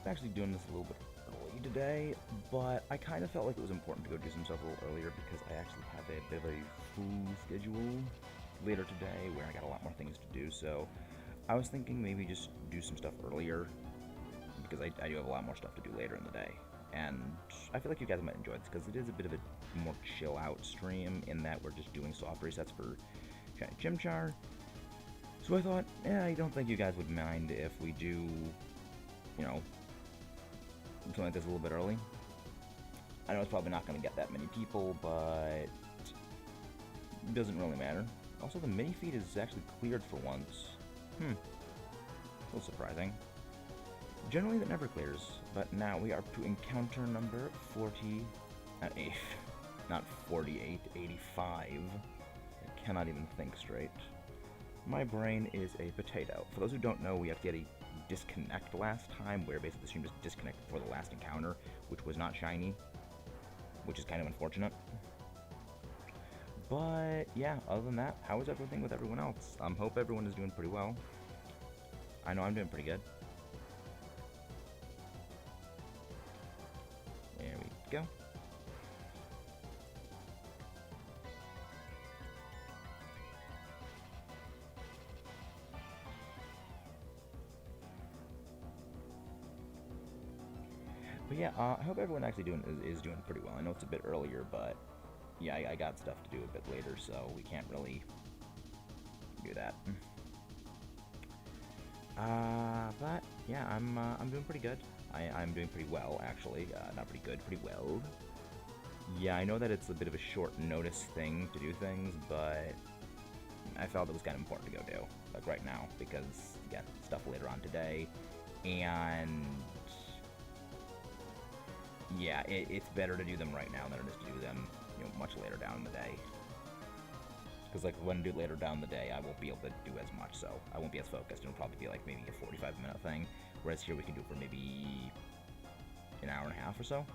actually doing this a little bit early today, but I kind of felt like it was important to go do some stuff a little earlier because I actually have a bit of a full schedule later today where I got a lot more things to do. So I was thinking maybe just do some stuff earlier because I do have a lot more stuff to do later in the day. And I feel like you guys might enjoy this because it is a bit of a more chill out stream in that we're just doing soft resets for Shiny Chimchar. So I thought, I don't think you guys would mind if we do, you know, something like this a little bit early. I know it's probably not going to get that many people, but it doesn't really matter. Also, the mini feed is actually cleared for once. A little surprising. Generally, that never clears, but now we are to encounter number 40, not 48, 85. I cannot even think straight. My brain is a potato. For those who don't know, we have to get a disconnect last time, where basically the stream just disconnected before the last encounter, which was not shiny, which is kind of unfortunate. But yeah, other than that, how is everything with everyone else? Hope everyone is doing pretty well. I know I'm doing pretty good. There we go. But yeah, I hope everyone actually is doing pretty well. I know it's a bit earlier, but yeah, I got stuff to do a bit later, so we can't really do that. But yeah, I'm doing pretty good. I'm doing pretty well, actually. Not pretty good, pretty well. Yeah, I know that it's a bit of a short notice thing to do things, but I felt it was kind of important to go do, like right now, because again, stuff later on today, and yeah, it's better to do them right now than it is to do them, much later down in the day. Because like when I do later down the day, I won't be able to do as much, so I won't be as focused. It'll probably be like maybe a 45-minute thing, whereas here we can do it for maybe an hour and a half or so,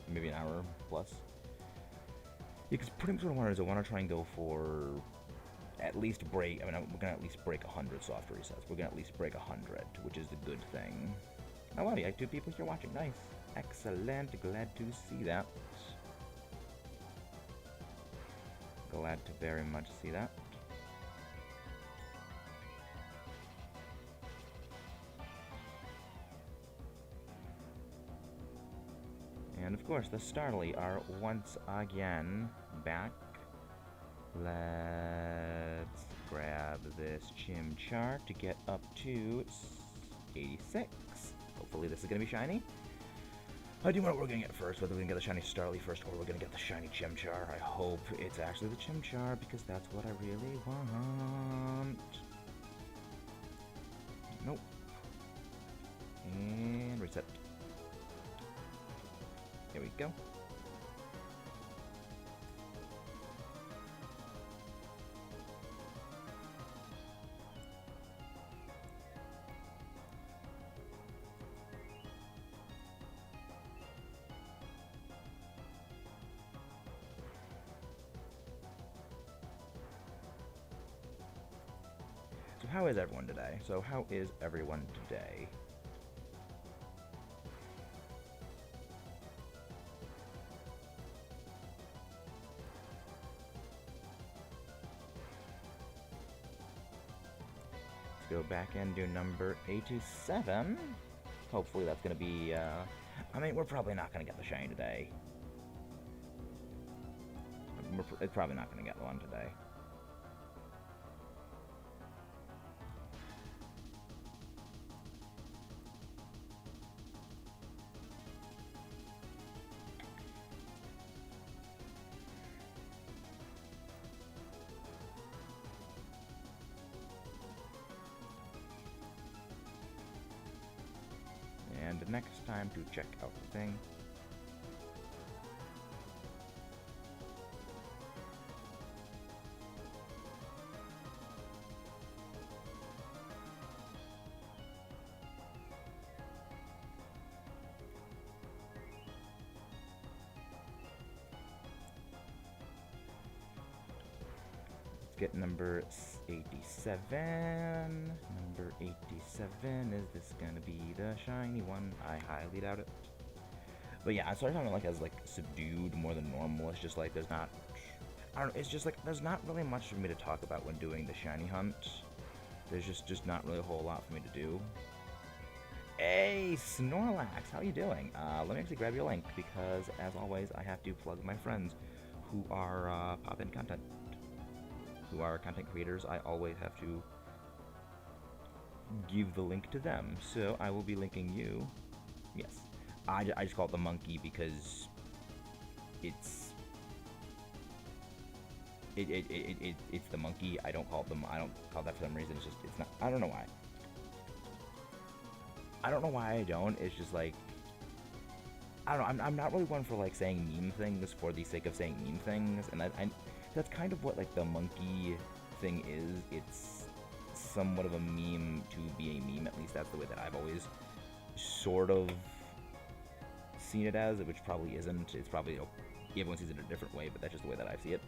maybe an hour plus. Yeah, because pretty much what I want to do is I want to try and go for at least break. I mean, we're gonna at least break 100 soft resets. We're gonna at least break 100, which is the good thing. Oh wow, you have 2 people here watching. Nice, excellent. Glad to see that. Glad to very much see that. And of course, the Starly are once again back. Let's grab this Chimchar to get up to 86. Hopefully this is going to be shiny. I do know what we're going to get first, whether we're going to get the shiny Starly first or we're going to get the shiny Chimchar. I hope it's actually the Chimchar, because that's what I really want. Nope. And reset. Here we go. So how is everyone today? Let's go back and do number 87. Hopefully that's going to be, I mean, we're probably not going to get the shiny today. It's probably not going to get one today. And next time to check out the thing. Let's at number 87. Number 87, is this gonna be the shiny one? I highly doubt it. But yeah, I started talking like as like subdued more than normal. It's just like there's not, I don't know, it's just like there's not really much for me to talk about when doing the shiny hunt. There's just not really a whole lot for me to do. Hey, Snorlax, how you doing? Let me actually grab your link because, as always, I have to plug my friends who are pop-in content, who are content creators. I always have to give the link to them, so I will be linking you. Yes, I just call it the monkey because it's it's the monkey. I don't call it I don't call that for some reason. It's just it's not. I don't know why. I don't know why I don't. It's just like, I don't know. I'm not really one for like saying meme things for the sake of saying meme things, and that's kind of what like the monkey thing is. It's somewhat of a meme to be a meme. At least that's the way that I've always sort of seen it as, which probably isn't. It's probably, you know, everyone sees it a different way, but that's just the way that I see it.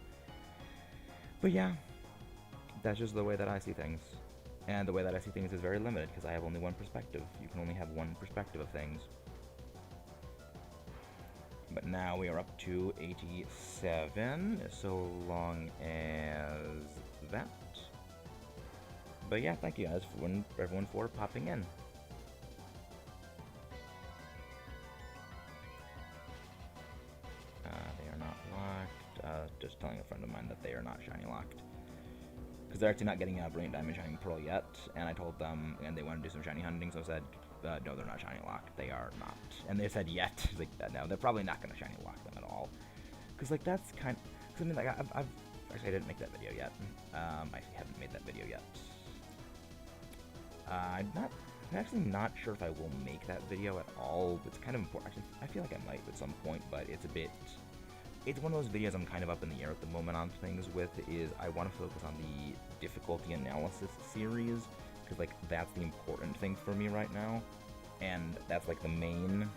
But yeah, that's just the way that I see things. And the way that I see things is very limited because I have only one perspective. You can only have one perspective of things. But now we are up to 87, so long as that. But yeah, thank you guys for everyone for popping in. They are not locked. Just telling a friend of mine that they are not shiny locked. Because they're actually not getting a Brilliant Diamond Shining Pearl yet, and I told them, and they want to do some shiny hunting, so I said, no, they're not shiny locked. They are not. And they said yet. Like, no, they're probably not going to shiny lock them at all. Because, like, that's kind of, because, I mean, like, I've actually, I didn't make that video yet. I haven't made that video yet. I'm actually not sure if I will make that video at all. It's kind of important. Actually, I feel like I might at some point, but it's a bit, it's one of those videos I'm kind of up in the air at the moment on things with. Is I want to focus on the difficulty analysis series, because like that's the important thing for me right now, and that's like the main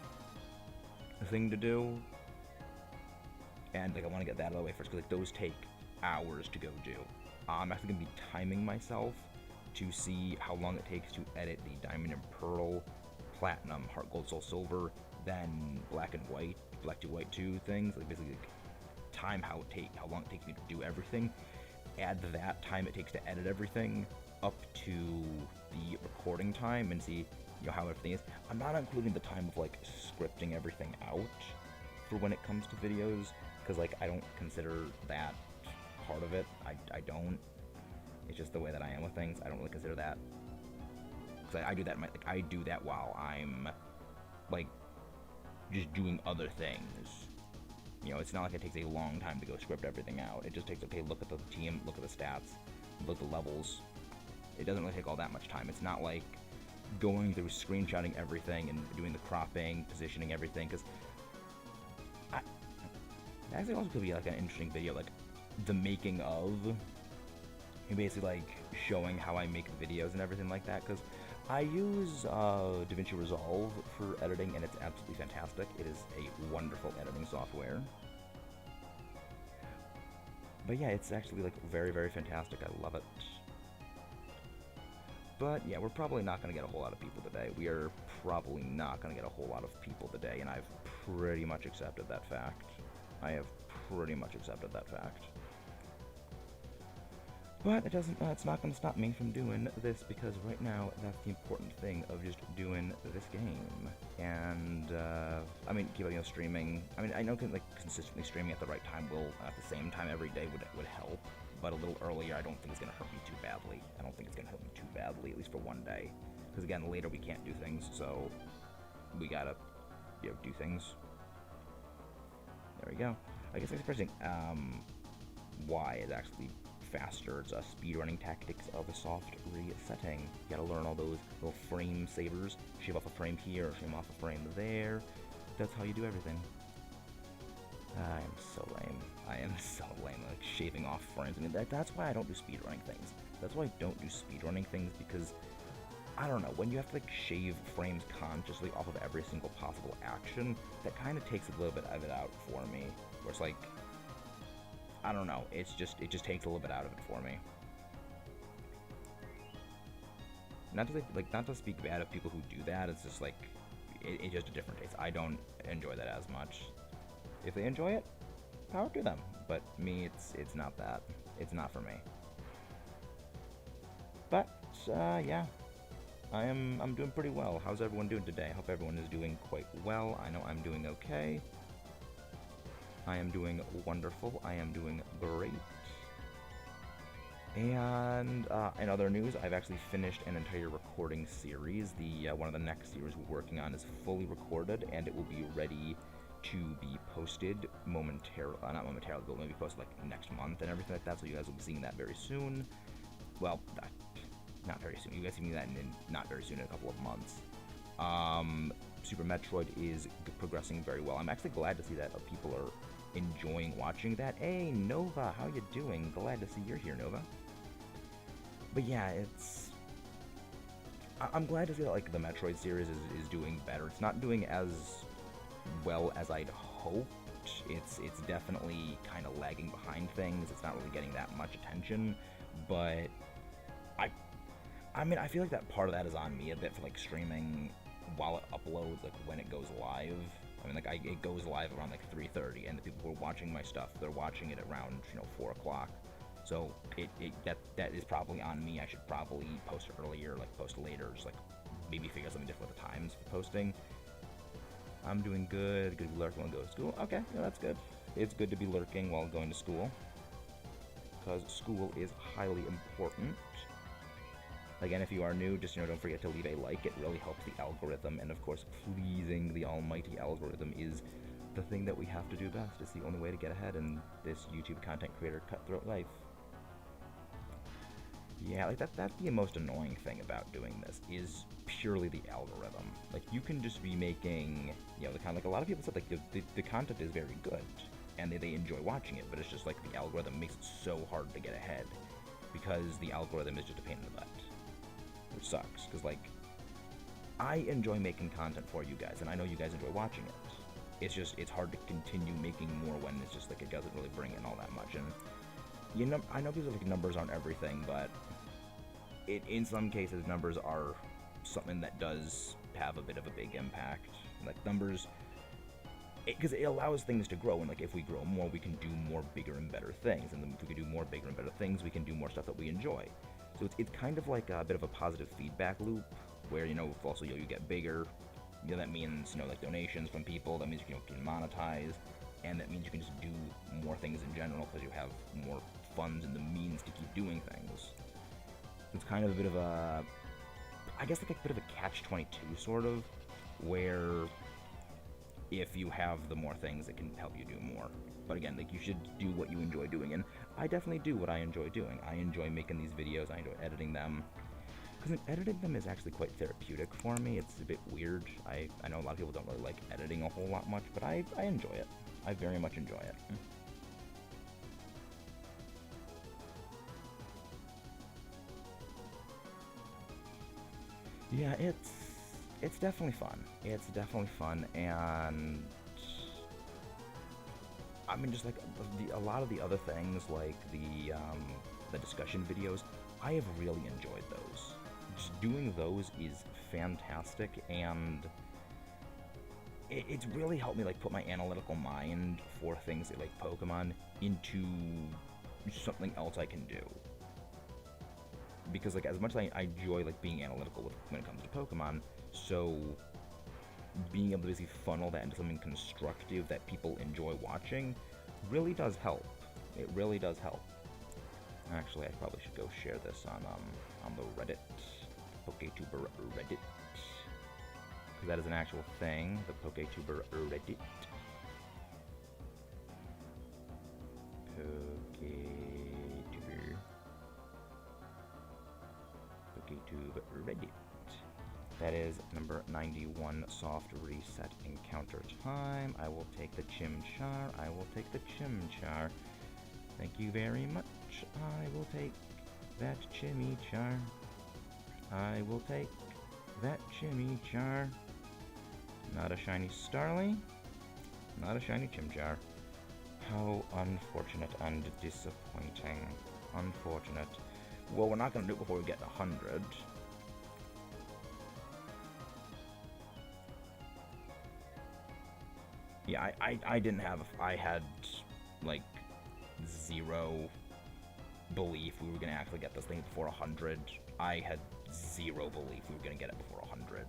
thing to do, and like I want to get that out of the way first, because like those take hours to go do. I'm actually going to be timing myself to see how long it takes to edit the Diamond and Pearl, Platinum, Heart Gold, Soul Silver, then Black and White, Black to White 2 things, like basically like time how long it takes me to do everything, add that time it takes to edit everything up to the recording time, and see, you know, how everything is. I'm not including the time of like scripting everything out for when it comes to videos, because like I don't consider that part of it. I don't. It's just the way that I am with things. I don't really consider that, because I do that. Like I do that while I'm like just doing other things. You know, it's not like it takes a long time to go script everything out. It just takes, okay, look at the team, look at the stats, look at the levels. It doesn't really take all that much time. It's not like going through screenshotting everything and doing the cropping, positioning everything, because that actually also could be like an interesting video, like the making of, and basically like showing how I make videos and everything like that, because I use DaVinci Resolve for editing, and it's absolutely fantastic. It is a wonderful editing software. But yeah, it's actually like very, very fantastic. I love it. But yeah, we're probably not going to get a whole lot of people today. We are probably not going to get a whole lot of people today, and I've pretty much accepted that fact. I have pretty much accepted that fact. But it doesn't, it's not going to stop me from doing this, because right now, that's the important thing of just doing this game. And, I mean, keep on streaming. I mean, I know like consistently streaming at the right time will, at the same time every day would help. But a little earlier, I don't think it's going to hurt me too badly. I don't think it's going to hurt me too badly, at least for one day. Because again, later we can't do things, so we gotta, you know, do things. There we go. I guess expressing Y is actually faster. It's a speedrunning tactics of a soft resetting. You gotta learn all those little frame savers. Shave off a frame here, shave off a frame there. That's how you do everything. I am so lame. I am so lame, like shaving off frames. I mean, that's why I don't do speedrunning things. That's why I don't do speedrunning things, because I don't know, when you have to like shave frames consciously off of every single possible action, that kind of takes a little bit of it out for me. Where it's like, I don't know, it just takes a little bit out of it for me. not to say, like, not to speak bad of people who do that. It's just like it's just a different taste. I don't enjoy that as much. If they enjoy it, power to them. But me, it's not that. It's not for me. But yeah, I'm doing pretty well. How's everyone doing today? I hope everyone is doing quite well. I know I'm doing okay. I am doing wonderful. I am doing great. And in other news, I've actually finished an entire recording series. The one of the next series we're working on is fully recorded, and it will be ready to be posted momentarily. Not momentarily, but maybe posted like next month and everything like that. So you guys will be seeing that very soon. Well, not very soon. You guys will be seeing that in not very soon, in a couple of months. Super Metroid is progressing very well. I'm actually glad to see that people are enjoying watching that. Hey, Nova, how you doing? Glad to see you're here, Nova. But yeah, I'm glad to see that, like, the Metroid series is doing better. It's not doing as well as I'd hoped. It's definitely kind of lagging behind things. It's not really getting that much attention. But I mean, I feel like that part of that is on me a bit for, like, streaming while it uploads, like, when it goes live. I mean, like, it goes live around, like, 3:30, and the people who are watching my stuff, they're watching it around, 4 o'clock. So, that is probably on me. I should probably post earlier, like, post later, just, like, maybe figure out something different with the times for posting. I'm doing good. Good to be lurking while I go to school. Okay, yeah, that's good. It's good to be lurking while going to school, because school is highly important. Again, if you are new, just, don't forget to leave a like. It really helps the algorithm, and of course, pleasing the almighty algorithm is the thing that we have to do best. It's the only way to get ahead in this YouTube content creator cutthroat life. Yeah, like, that's the most annoying thing about doing this, is purely the algorithm. Like, you can just be making, the kind of, like, a lot of people said, like, the content is very good, and they enjoy watching it, but it's just, like, the algorithm makes it so hard to get ahead, because the algorithm is just a pain in the butt. Which sucks, because, like, I enjoy making content for you guys, and I know you guys enjoy watching it. It's just, it's hard to continue making more when it's just, like, it doesn't really bring in all that much, and, I know people, like, numbers aren't everything, but in some cases, numbers are something that does have a bit of a big impact. Like, numbers, because it allows things to grow, and, like, if we grow more, we can do more bigger and better things, and then if we can do more bigger and better things, we can do more stuff that we enjoy. So it's kind of like a bit of a positive feedback loop, where, if also, you get bigger, that means, like, donations from people, that means you can monetize, and that means you can just do more things in general, because you have more funds and the means to keep doing things. It's kind of a bit of a, I guess, like a bit of a catch-22, sort of, where if you have the more things, it can help you do more. But again, like, you should do what you enjoy doing, and I definitely do what I enjoy doing. I enjoy making these videos, I enjoy editing them, because editing them is actually quite therapeutic for me. It's a bit weird. I know a lot of people don't really like editing a whole lot much, but I enjoy it. I very much enjoy it. Yeah, it's definitely fun. It's definitely fun, and I mean, just like a lot of the other things, like the discussion videos, I have really enjoyed those. Just doing those is fantastic, and it's really helped me, like, put my analytical mind for things like Pokemon into something else I can do. Because, like, as much as I enjoy, like, being analytical when it comes to Pokemon, so being able to basically funnel that into something constructive that people enjoy watching really does help. It really does help. Actually, I probably should go share this on the Reddit, PokeTuber Reddit, because that is an actual thing, the PokeTuber Reddit. PokeTube Reddit. That is number 91, soft reset encounter time. I will take the Chimchar. I will take the Chimchar. Thank you very much. I will take that Chimichar. I will take that Chimichar. Not a shiny Starly. Not a shiny Chimchar. How unfortunate and disappointing. Unfortunate. Well, we're not going to do it before we get 100. Yeah, I didn't have, I had, like, zero belief we were going to actually get this thing before 100. I had zero belief we were going to get it before 100.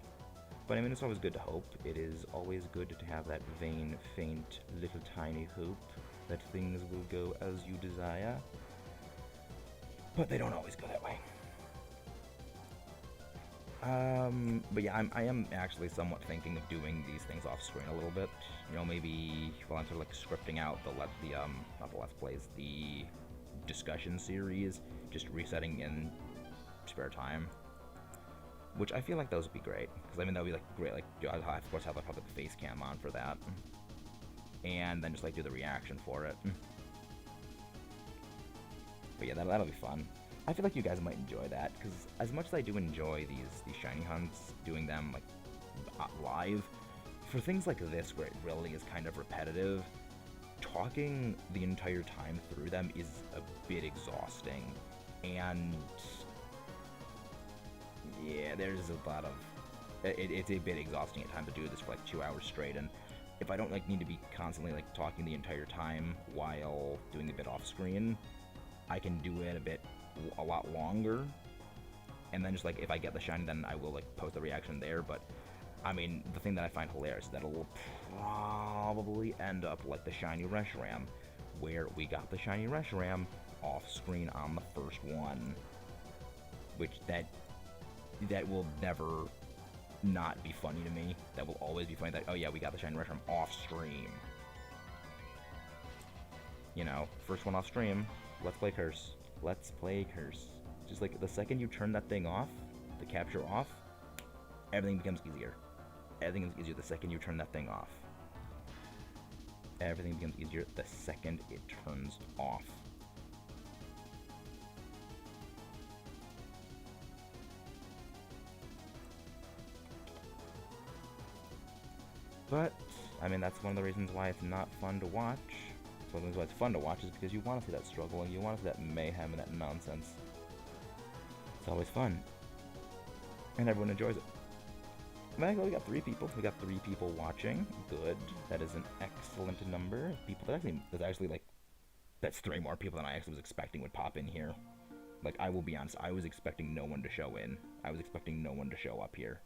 But I mean, it's always good to hope. It is always good to have that vain, faint, little tiny hope that things will go as you desire. But they don't always go that way. But yeah, I am actually somewhat thinking of doing these things off screen a little bit. You know, maybe while I'm sort of like scripting out not the let's plays, the discussion series, just resetting in spare time. Which I feel like those would be great, because I mean that would be like great. Like I'll of course have like the face cam on for that, and then just like do the reaction for it. But yeah, that'll be fun. I feel like you guys might enjoy that, because as much as I do enjoy these shiny hunts, doing them like live, for things like this where it really is kind of repetitive, talking the entire time through them is a bit exhausting, and yeah, there's a lot of it's a bit exhausting at times to do this for like 2 hours straight, and if I don't like need to be constantly like talking the entire time while doing a bit off screen, I can do it a lot longer, and then just like if I get the shiny, then I will like post the reaction there. But I mean, the thing that I find hilarious is that it will probably end up like the shiny Reshiram, where we got the shiny Reshiram off screen on the first one, which that will never not be funny to me. That will always be funny that, oh yeah, we got the shiny Reshiram off stream. You know, first one off stream, let's play Curse. Let's play Curse. Just like the second you turn that thing off, the capture off, everything becomes easier. Everything is easier the second you turn that thing off. Everything becomes easier the second it turns off. But, I mean, that's one of the reasons why it's not fun to watch. One of the reasons why it's fun to watch is because you want to see that struggle, and you want to see that mayhem and that nonsense. It's always fun. And everyone enjoys it. Well, we got 3 people. We got 3 people watching. Good. That is an excellent number of people. That's 3 more people than I actually was expecting would pop in here. Like, I will be honest, I was expecting no one to show in. I was expecting no one to show up here.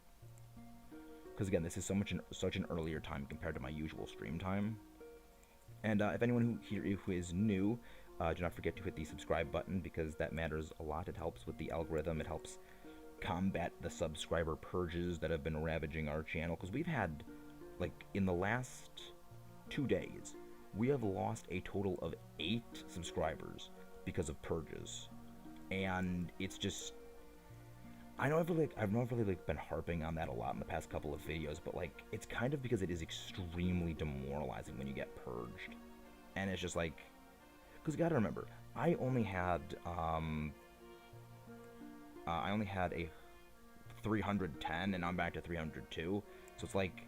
Because again, this is such an earlier time compared to my usual stream time. And if anyone who is new, do not forget to hit the subscribe button, because that matters a lot. It helps with the algorithm. It helps combat the subscriber purges that have been ravaging our channel. Because we've had, like, in the last 2 days, we have lost a total of 8 subscribers because of purges. And it's just, I've not really been harping on that a lot in the past couple of videos, but like, it's kind of because it is extremely demoralizing when you get purged. And it's just like, because you gotta remember, I only had a 310, and I'm back to 302, so it's like,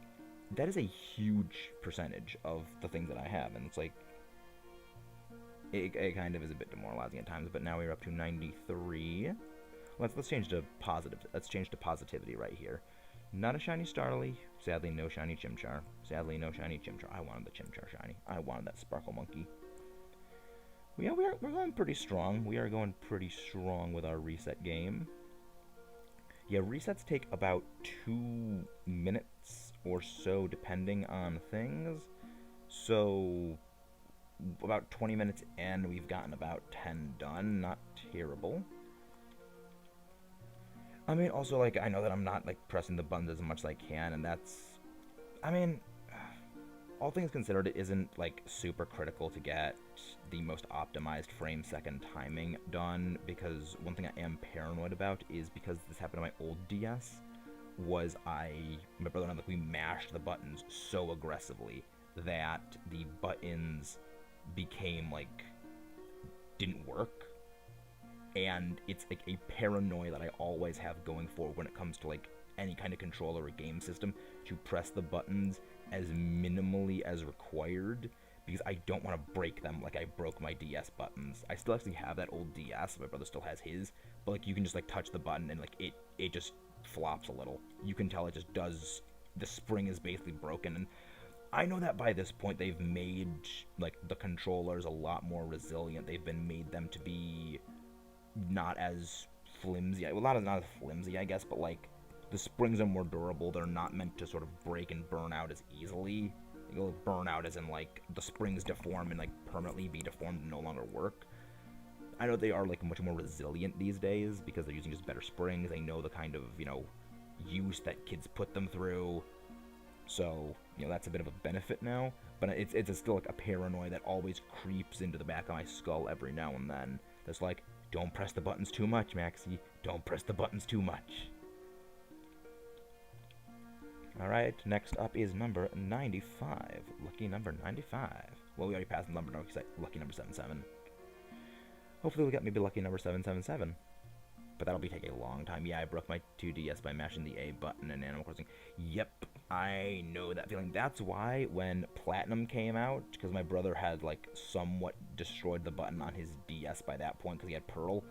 that is a huge percentage of the things that I have, and it's like, it kind of is a bit demoralizing at times. But now we're up to 93. Let's change to positive. Let's change to positivity right here. Not a shiny Starly. Sadly, no shiny Chimchar. Sadly, no shiny Chimchar. I wanted the Chimchar shiny. I wanted that Sparkle Monkey. Yeah, we're going pretty strong. We are going pretty strong with our reset game. Yeah, resets take about 2 minutes or so, depending on things. So, about 20 minutes in, we've gotten about 10 done. Not terrible. I mean, also, like, I know that I'm not, like, pressing the buttons as much as I can, and that's, I mean, all things considered, it isn't, like, super critical to get the most optimized frame-second timing done, because one thing I am paranoid about is, because this happened to my old DS, was my brother and I, like, we mashed the buttons so aggressively that the buttons became, like, didn't work. And it's like a paranoia that I always have going forward when it comes to like any kind of controller or game system, to press the buttons as minimally as required, because I don't want to break them like I broke my DS buttons. I still actually have that old DS, my brother still has his, but like you can just like touch the button and like it just flops a little. You can tell it just does, the spring is basically broken, and I know that by this point they've made like the controllers a lot more resilient. They've been made them to be not as flimsy. Well, not as flimsy, I guess, but like the springs are more durable. They're not meant to sort of break and burn out as easily. You'll burn out as in like the springs deform and like permanently be deformed and no longer work. I know they are like much more resilient these days because they're using just better springs. They know the kind of use that kids put them through. So that's a bit of a benefit now. But it's still like a paranoia that always creeps into the back of my skull every now and then. That's like, don't press the buttons too much, Maxie. Don't press the buttons too much. Alright, next up is number 95. Lucky number 95. Well, we already passed the number, lucky number 77. Hopefully we'll get maybe lucky number 777. But that'll be taking a long time. Yeah, I broke my 2DS by mashing the A button in Animal Crossing. Yep, I know that feeling. That's why when Platinum came out, because my brother had like somewhat destroyed the button on his DS by that point because he had Pearl.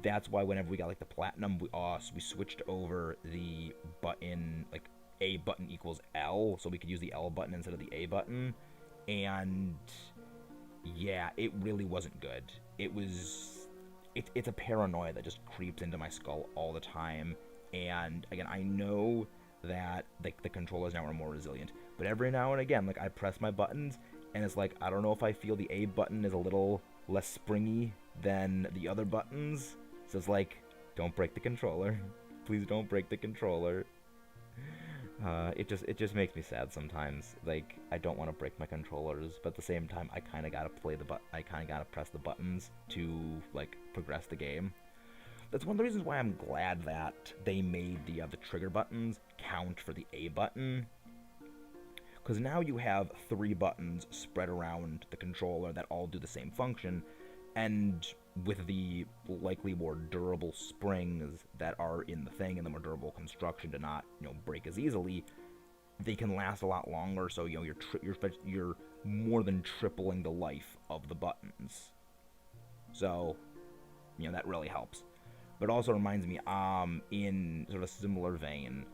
That's why whenever we got like the Platinum, we switched over the button, like A button equals L, so we could use the L button instead of the A button. And yeah, it really wasn't good. It's a paranoia that just creeps into my skull all the time. And again, I know that like the controllers now are more resilient, but every now and again, like I press my buttons and it's like I don't know if I feel the A button is a little less springy than the other buttons. So it's like, don't break the controller. Please don't break the controller. It just makes me sad sometimes. Like, I don't want to break my controllers, but at the same time, I kind of gotta press the buttons to like progress the game. That's one of the reasons why I'm glad that they made the trigger buttons count for the A button, because now you have 3 buttons spread around the controller that all do the same function, and with the likely more durable springs that are in the thing and the more durable construction to not break as easily, they can last a lot longer. So you're more than tripling the life of the buttons. So that really helps. But it also reminds me, in sort of a similar vein,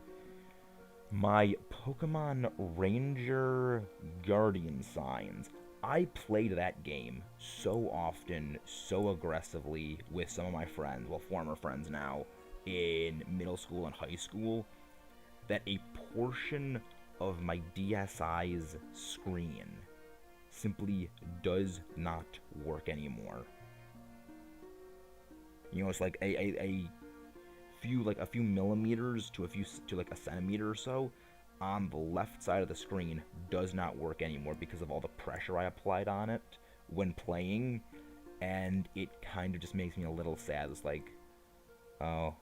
my Pokemon Ranger Guardian Signs. I played that game so often, so aggressively with some of my friends, well, former friends now, in middle school and high school, that a portion of my DSi's screen simply does not work anymore. It's like a few millimeters to like a centimeter or so on the left side of the screen does not work anymore because of all the pressure I applied on it when playing, and it kind of just makes me a little sad. It's like, oh,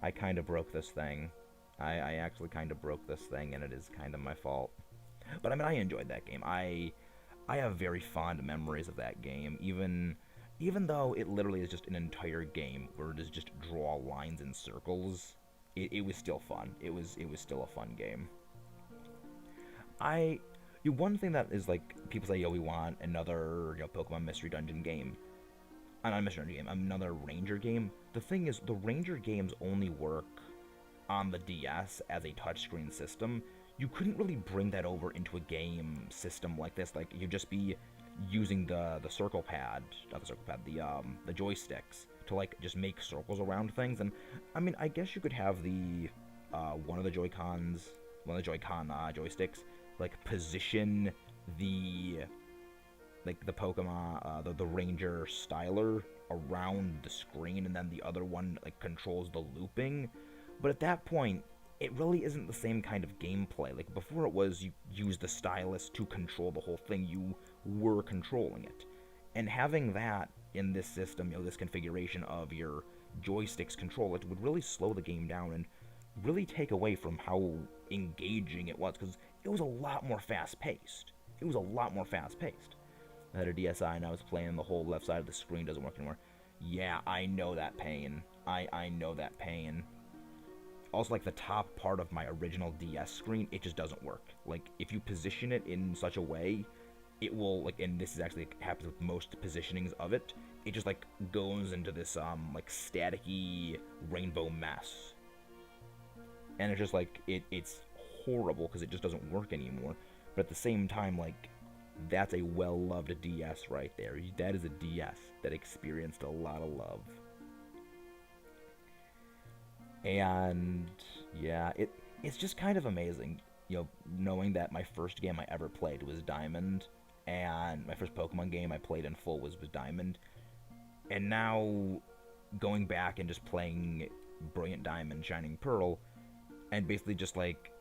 I kind of broke this thing. I actually kind of broke this thing, and it is kind of my fault. But I mean, I enjoyed that game. I have very fond memories of that game, even though it literally is just an entire game where it is just draw lines in circles. It was still fun. It was still a fun game. One thing that is like, people say, we want another Pokemon Mystery Dungeon game. Not a Mystery Dungeon game, another Ranger game. The thing is, the Ranger games only work on the DS as a touchscreen system. You couldn't really bring that over into a game system like this. Like, you'd just be using the circle pad, not the circle pad, the joysticks to like just make circles around things. And I mean, I guess you could have the one of the Joy-Con joysticks like position the Pokemon, the Ranger styler around the screen, and then the other one like controls the looping. But at that point, it really isn't the same kind of gameplay. Like before, it was you use the stylus to control the whole thing. You were controlling it, and having that in this system, this configuration of your joysticks control it, would really slow the game down and really take away from how engaging it was, because it was a lot more fast-paced. I had a DSi and I was playing, the whole left side of the screen doesn't work anymore. Yeah, I know that pain. I know that pain. Also, like the top part of my original DS screen, it just doesn't work. Like, if you position it in such a way, it will, like, and this is actually happens with most positionings of it, it just like goes into this like staticky rainbow mess. And it's just like it's horrible because it just doesn't work anymore. but at the same time, like, that's a well-loved DS right there. That is a DS that experienced a lot of love. And yeah, it's just kind of amazing, knowing that my first game I ever played was Diamond, and my first Pokemon game I played in full was Diamond, and now going back and just playing Brilliant Diamond, Shining Pearl, and basically just like,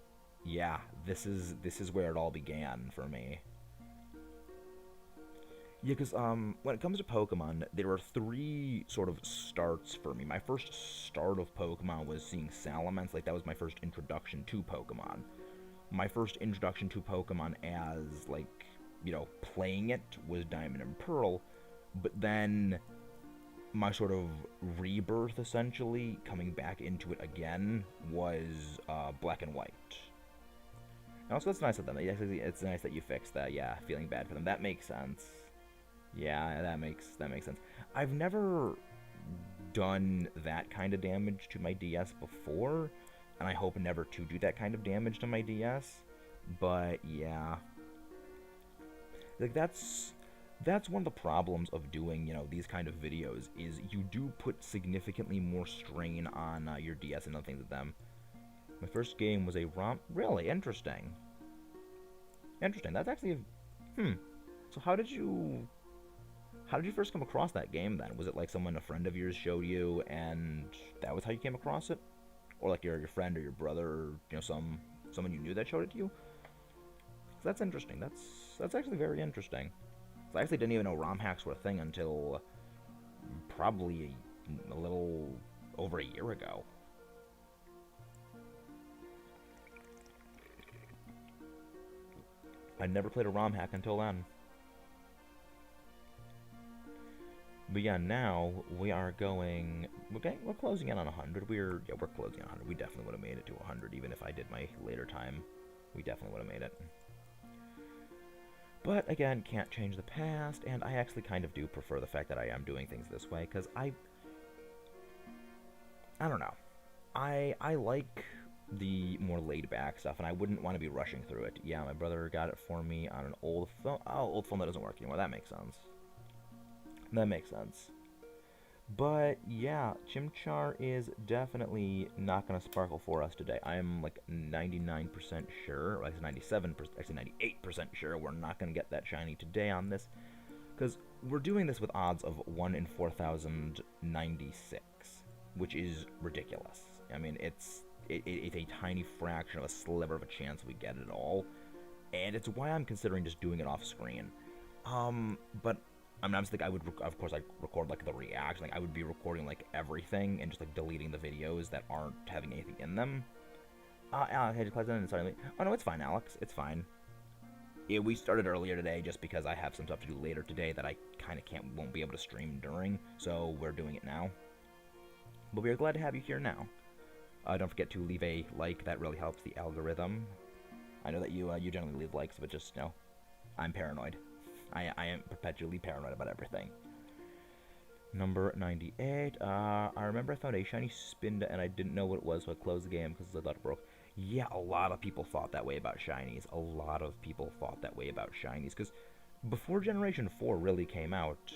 yeah, this is where it all began for me. Yeah, because when it comes to Pokemon, there are three sort of starts for me. My first start of Pokemon was seeing Salamence. Like, that was my first introduction to Pokemon. My first introduction to Pokemon as, like, playing it was Diamond and Pearl. But then my sort of rebirth, essentially, coming back into it again, was Black and White. And also, that's nice of them. It's nice that you fixed that. Yeah, feeling bad for them. That makes sense. Yeah, that makes sense. I've never done that kind of damage to my DS before, and I hope never to do that kind of damage to my DS. But yeah, like that's one of the problems of doing these kind of videos is you do put significantly more strain on your DS and other things with them. My first game was a ROM. Really interesting. Interesting. That's actually So how did you first come across that game then? Was it like a friend of yours showed you and that was how you came across it? Or like your friend or your brother or someone you knew that showed it to you? So that's interesting. That's actually very interesting. So I actually didn't even know ROM hacks were a thing until probably a little over a year ago. I never played a ROM hack until then. But yeah, now we are going. We're closing in on 100. We're closing on 100. We definitely would have made it to 100, even if I did my later time. We definitely would have made it. But again, can't change the past, and I actually kind of do prefer the fact that I am doing things this way, because I don't know. I like the more laid back stuff, and I wouldn't want to be rushing through it. Yeah, my brother got it for me on an old phone. Oh, old phone that doesn't work anymore. That makes sense. That makes sense. But yeah, Chimchar is definitely not going to sparkle for us today. I am like 99% sure, or actually 97%, actually 98% sure we're not going to get that shiny today on this. Because we're doing this with odds of 1 in 4,096, which is ridiculous. I mean, it's a tiny fraction of a sliver of a chance we get it all. And it's why I'm considering just doing it off screen. But I mean, I'm just like, I would, of course, like record like the reaction. Like, I would be recording like everything and just like deleting the videos that aren't having anything in them. Alex, I just closed in. Sorry. Oh no, it's fine, Alex. It's fine. Yeah, we started earlier today just because I have some stuff to do later today that I kind of won't be able to stream during. So we're doing it now. But we are glad to have you here now. Don't forget to leave a like. That really helps the algorithm. I know that you generally leave likes, but just I'm paranoid. I am perpetually paranoid about everything. Number 98. I remember I found a shiny Spinda and I didn't know what it was, so I closed the game because I thought it broke. Yeah, a lot of people thought that way about shinies. A lot of people thought that way about shinies because before Generation 4 really came out,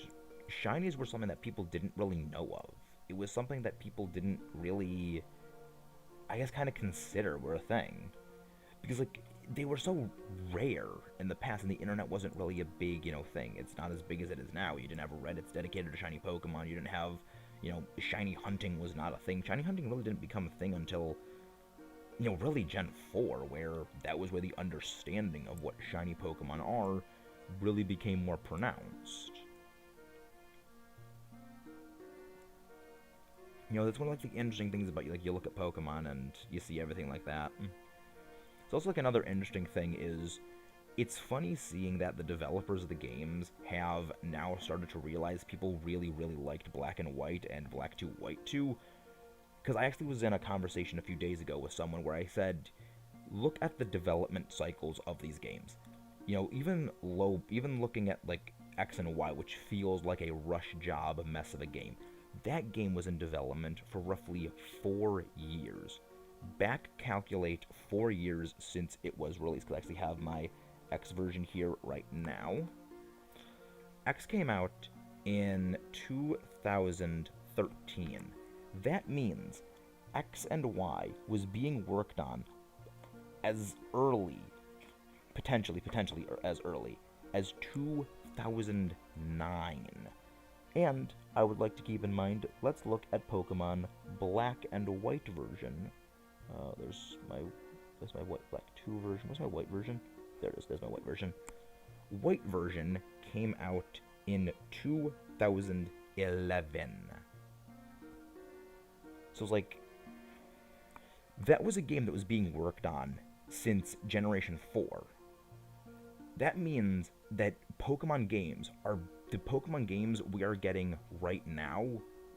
shinies were something that people didn't really know of. It was something that people didn't really, I guess, kind of consider were a thing. Because, like, they were so rare in the past, and the internet wasn't really a big, thing. It's not as big as it is now. You didn't have Reddit's dedicated to shiny Pokemon. You didn't have, shiny hunting was not a thing. Shiny hunting really didn't become a thing until, really Gen 4, where that was where the understanding of what shiny Pokemon are really became more pronounced. That's one of like the interesting things about you look at Pokemon and you see everything like that. It's also like another interesting thing is it's funny seeing that the developers of the games have now started to realize people really, really liked Black and White and Black 2 White 2. Because I actually was in a conversation a few days ago with someone where I said, look at the development cycles of these games. Even looking at like X and Y, which feels like a rush job mess of a game. That game was in development for roughly 4 years. Back calculate 4 years since it was released, because I actually have my X version here right now. X came out in 2013. That means X and Y was being worked on as early, potentially as early as 2009. And I would like to keep in mind, let's look at Pokemon Black and White version. There's my white Black 2 version. What's my white version? There it is. There's my white version. White version came out in 2011. So it's like, that was a game that was being worked on since Generation 4. That means that the Pokemon games we are getting right now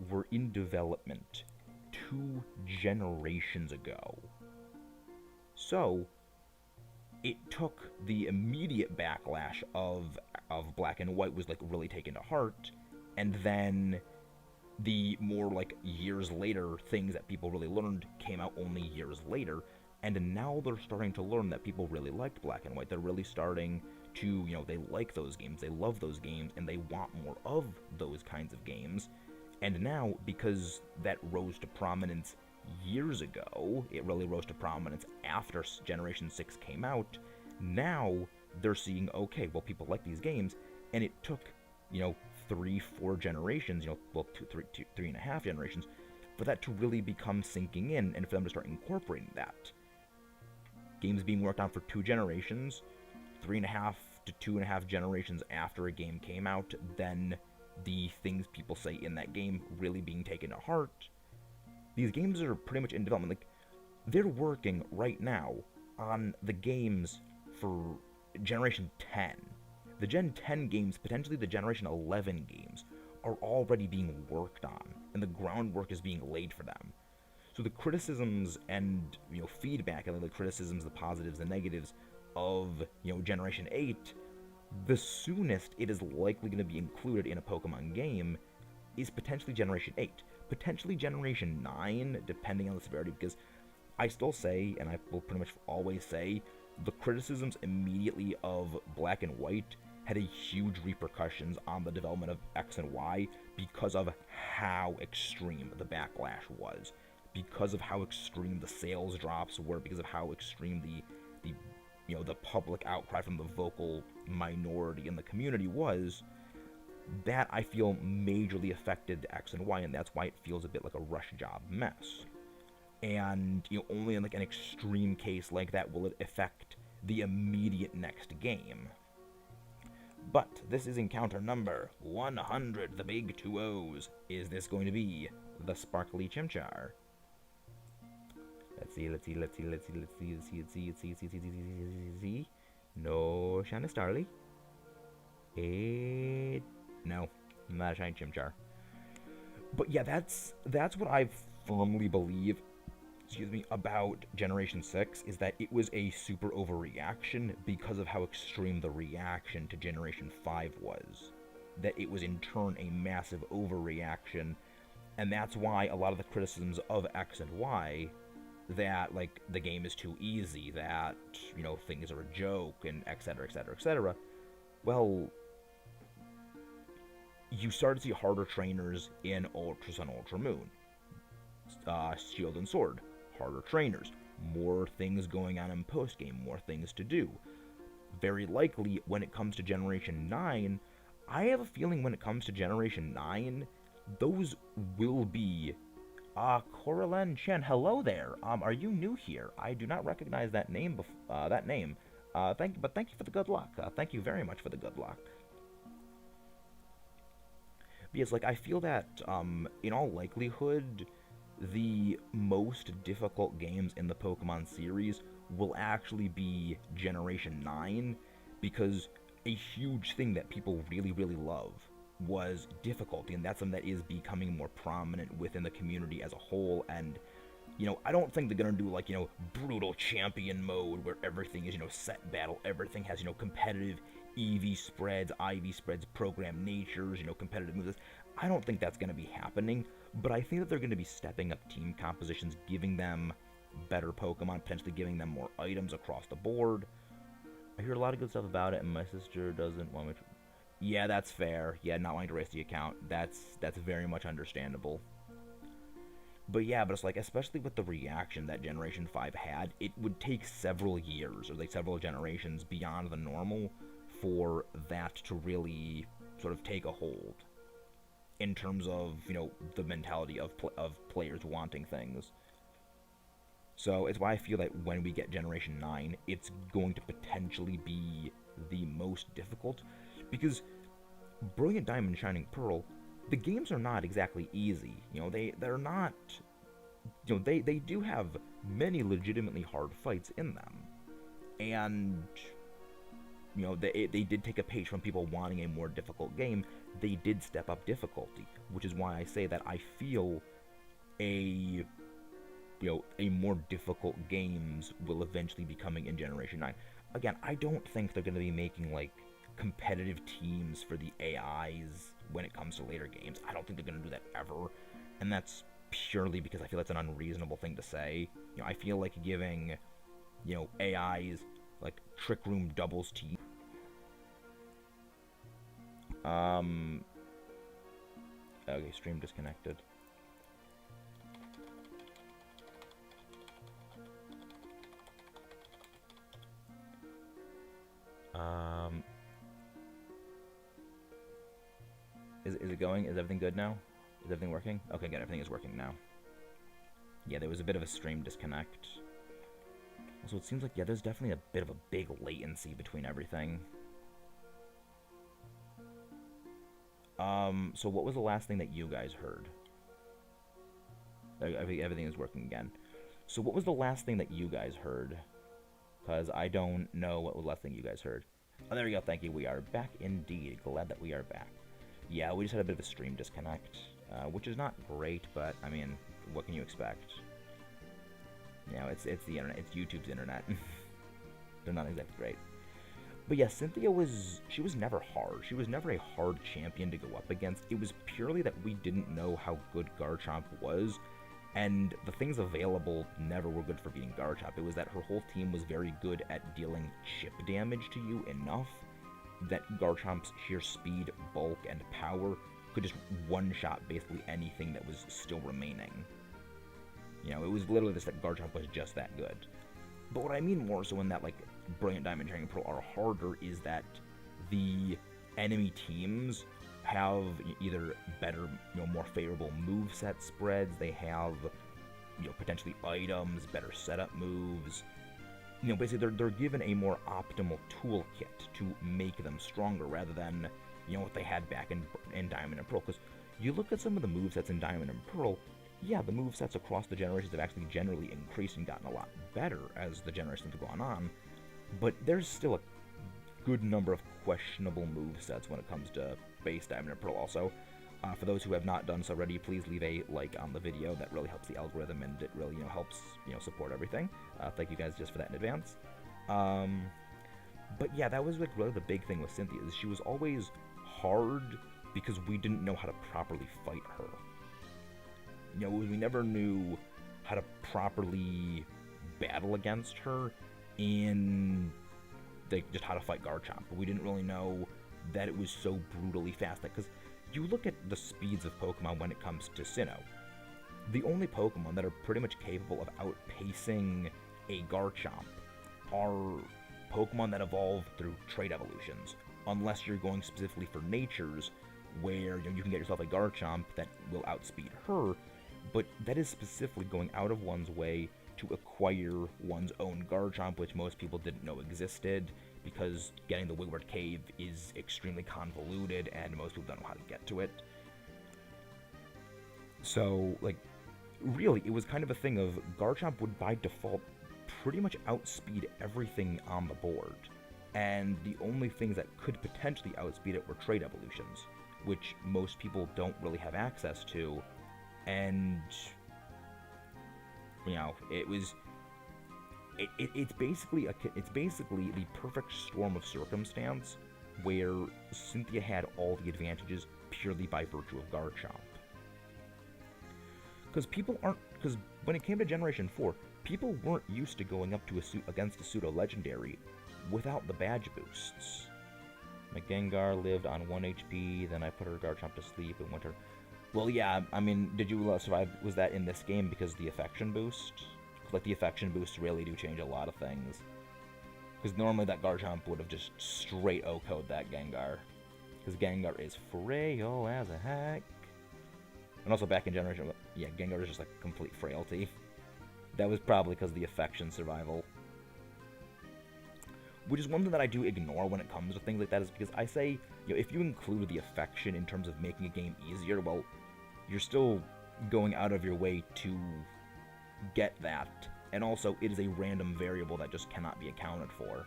were in development 2 generations ago. So, it took the immediate backlash of Black and White was like really taken to heart, and then the more like years later things that people really learned came out only years later, and now they're starting to learn that people really liked Black and White. They're really starting to, they like those games, they love those games, and they want more of those kinds of games. And now, because that rose to prominence years ago, it really rose to prominence after Generation 6 came out, now they're seeing, okay, well, people like these games, and it took, 3-4 generations, three and a half generations, for that to really become sinking in, and for them to start incorporating that. Games being worked on for 2 generations, 3.5 to 2.5 generations after a game came out, then the things people say in that game really being taken to heart. These games are pretty much in development. Like, they're working right now on the games for Generation 10. The Gen 10 games, potentially the Generation 11 games, are already being worked on, and the groundwork is being laid for them. So the criticisms and feedback, and the criticisms, the positives, the negatives of Generation 8, the soonest it is likely going to be included in a Pokemon game is potentially Generation 8, potentially Generation 9, depending on the severity, because I still say, and I will pretty much always say, the criticisms immediately of Black and White had a huge repercussions on the development of X and Y because of how extreme the backlash was, because of how extreme the sales drops were, because of how extreme the public outcry from the vocal minority in the community was. That, I feel, majorly affected X and Y, and that's why it feels a bit like a rush job mess. And only in like an extreme case like that will it affect the immediate next game. But this is encounter number 100, the big 2 O's. Is this going to be the Sparkly Chimchar? Let's see. No Shiny Starly. No, not a Shiny Chimchar. But yeah, that's what I firmly believe, about Generation 6, is that it was a super overreaction because of how extreme the reaction to Generation 5 was. That it was in turn a massive overreaction, and that's why a lot of the criticisms of X and Y, that, like, the game is too easy, that, things are a joke, and etc, well, you start to see harder trainers in Ultra Sun, Ultra Moon. Shield and Sword, harder trainers, more things going on in post-game, more things to do. Very likely, when it comes to Generation 9, I have a feeling when it comes to Generation 9, those will be... Coraline Chen, hello there. Are you new here? I do not recognize that name. Thank you for the good luck. Thank you very much for the good luck. Because, like, I feel that, in all likelihood, the most difficult games in the Pokemon series will actually be Generation 9, because a huge thing that people really, really love was difficulty, and that's something that is becoming more prominent within the community as a whole. And I don't think they're gonna do like brutal champion mode where everything is set battle, everything has competitive EV spreads, IV spreads, program natures, competitive moves. I don't think that's gonna be happening, but I think that they're gonna be stepping up team compositions, giving them better Pokemon, potentially giving them more items across the board. I I heard a lot of good stuff about it, and my sister doesn't want me to. Yeah, that's fair. Yeah, not wanting to raise the account. That's very much understandable. But yeah, but it's like, especially with the reaction that Generation 5 had, it would take several years or like several generations beyond the normal for that to really sort of take a hold in terms of, the mentality of players wanting things. So it's why I feel that when we get Generation 9, it's going to potentially be the most difficult. Because Brilliant Diamond, Shining Pearl, the games are not exactly easy. They're not. They do have many legitimately hard fights in them, and they did take a page from people wanting a more difficult game. They did step up difficulty, which is why I say that I feel a a more difficult games will eventually be coming in Generation 9. Again, I don't think they're going to be making like competitive teams for the AIs when it comes to later games. I don't think they're going to do that ever, and that's purely because I feel that's an unreasonable thing to say. I feel like giving AIs like Trick Room doubles team. Okay, stream disconnected. Is it going? Is everything good now? Is everything working? Okay, good. Everything is working now. Yeah, there was a bit of a stream disconnect. So it seems like, yeah, there's definitely a bit of a big latency between everything. So what was the last thing that you guys heard? I think everything is working again. So what was the last thing that you guys heard? Because I don't know what was the last thing you guys heard. Oh, there we go. Thank you. We are back indeed. Glad that we are back. Yeah, we just had a bit of a stream disconnect, which is not great, but, I mean, what can you expect? It's the internet. It's YouTube's internet. They're not exactly great. But yeah, Cynthia was never hard. She was never a hard champion to go up against. It was purely that we didn't know how good Garchomp was, and the things available never were good for beating Garchomp. It was that her whole team was very good at dealing chip damage to you enough that Garchomp's sheer speed, bulk, and power could just one-shot basically anything that was still remaining. It was literally just that Garchomp was just that good. But what I mean more so in that, like, Brilliant Diamond, Shining Pearl are harder is that the enemy teams have either better, more favorable moveset spreads, they have, potentially items, better setup moves. Basically they're given a more optimal toolkit to make them stronger rather than, what they had back in Diamond and Pearl. Because you look at some of the movesets in Diamond and Pearl, yeah, the movesets across the generations have actually generally increased and gotten a lot better as the generations have gone on, but there's still a good number of questionable movesets when it comes to base Diamond and Pearl also. For those who have not done so already, please leave a like on the video. That really helps the algorithm, and it really, helps, support everything. Thank you guys just for that in advance. But yeah, that was like really the big thing with Cynthia, is she was always hard because we didn't know how to properly fight her. We never knew how to properly battle against her in just how to fight Garchomp. But we didn't really know that it was so brutally fast. Because you look at the speeds of Pokemon when it comes to Sinnoh. The only Pokemon that are pretty much capable of outpacing a Garchomp are Pokemon that evolve through trait evolutions. Unless you're going specifically for natures, where you can get yourself a Garchomp that will outspeed her, but that is specifically going out of one's way to acquire one's own Garchomp, which most people didn't know existed, because getting the Wigward Cave is extremely convoluted, and most people don't know how to get to it. So, like, really, it was kind of a thing of Garchomp would, by default, pretty much outspeed everything on the board, and the only things that could potentially outspeed it were trait evolutions, which most people don't really have access to, and it's basically the perfect storm of circumstance where Cynthia had all the advantages purely by virtue of Garchomp. Because when it came to Generation 4, people weren't used to going up to against a pseudo legendary without the badge boosts. My Gengar lived on 1 HP, then I put her Garchomp to sleep in winter. Well, yeah, I mean, did you survive? Was that in this game because of the affection boost? Like, the affection boosts really do change a lot of things. Because normally that Garchomp would have just straight OHKO'd that Gengar. Because Gengar is frail as a heck. And also back in Generation, yeah, Gengar is just like complete frailty. That was probably because of the affection survival. Which is one thing that I do ignore when it comes to things like that, is because I say, you know, if you include the affection in terms of making a game easier, well, you're still going out of your way to get that. And also, it is a random variable that just cannot be accounted for.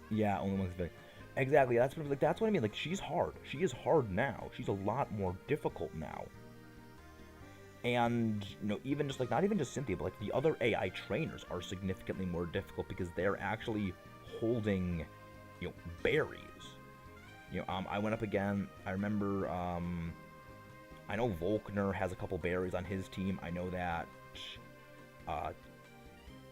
Yeah, only one's big. Exactly, that's what I mean. Like, she's hard. She is hard now. She's a lot more difficult now. And, you know, even just, like, not even just Cynthia, but, like, the other AI trainers are significantly more difficult because they're actually holding, you know, berries. You know, I went up again, I remember, I know Volkner has a couple berries on his team. I know that,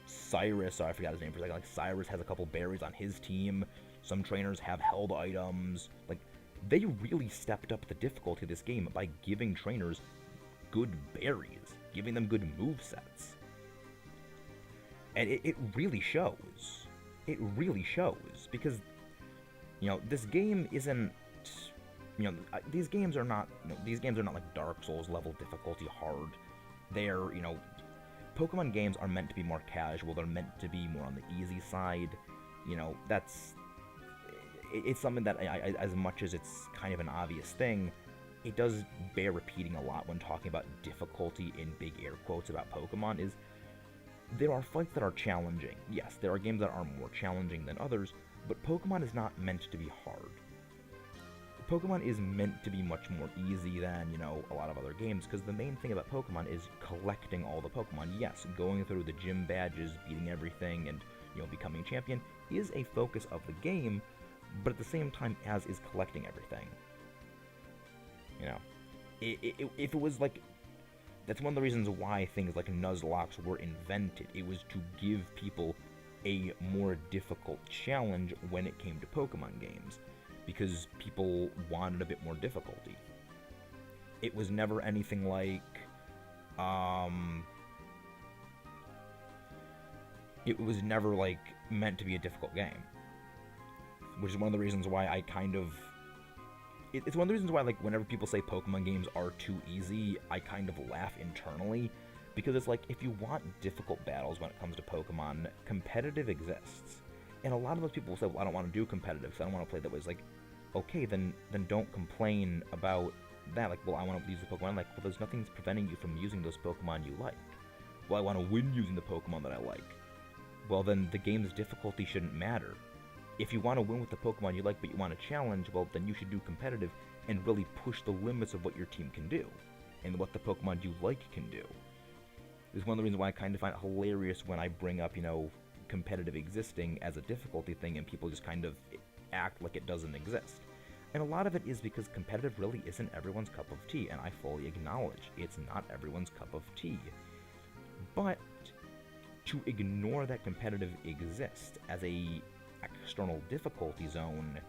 Cyrus, I forgot his name for a second, like, Cyrus has a couple berries on his team. Some trainers have held items. Like, they really stepped up the difficulty of this game by giving trainers good berries, giving them good movesets. And it really shows. It really shows, because, you know, this game isn't, you know, these games are not, you know, these games are not like Dark Souls level difficulty hard. They're, you know, Pokemon games are meant to be more casual, they're meant to be more on the easy side. You know, it's something that, as much as it's kind of an obvious thing, it does bear repeating a lot when talking about difficulty in big air quotes about Pokemon, is there are fights that are challenging. Yes, there are games that are more challenging than others, but Pokemon is not meant to be hard. Pokemon is meant to be much more easy than, you know, a lot of other games, because the main thing about Pokemon is collecting all the Pokemon. Yes, going through the gym badges, beating everything, and, you know, becoming a champion is a focus of the game, but at the same time, as is collecting everything. You know, if it was like, that's one of the reasons why things like Nuzlocke were invented. It was to give people a more difficult challenge when it came to Pokemon games, because people wanted a bit more difficulty. It was never anything like, it was never like meant to be a difficult game, which is one of the reasons why I kind of, it's one of the reasons why, like, whenever people say Pokemon games are too easy, I kind of laugh internally, because it's like, if you want difficult battles when it comes to Pokemon, competitive exists. And a lot of those people will say, well, I don't want to do competitive, because I don't want to play that way. It's like, okay, then don't complain about that. Like, well, I want to use the Pokemon. Like, well, there's nothing that's preventing you from using those Pokemon you like. Well, I want to win using the Pokemon that I like. Well, then the game's difficulty shouldn't matter. If you want to win with the Pokemon you like, but you want a challenge, well, then you should do competitive and really push the limits of what your team can do and what the Pokemon you like can do. This is one of the reasons why I kind of find it hilarious when I bring up, you know, competitive existing as a difficulty thing and people just kind of act like it doesn't exist. And a lot of it is because competitive really isn't everyone's cup of tea, and I fully acknowledge it's not everyone's cup of tea. But to ignore that competitive exists as a external difficulty zone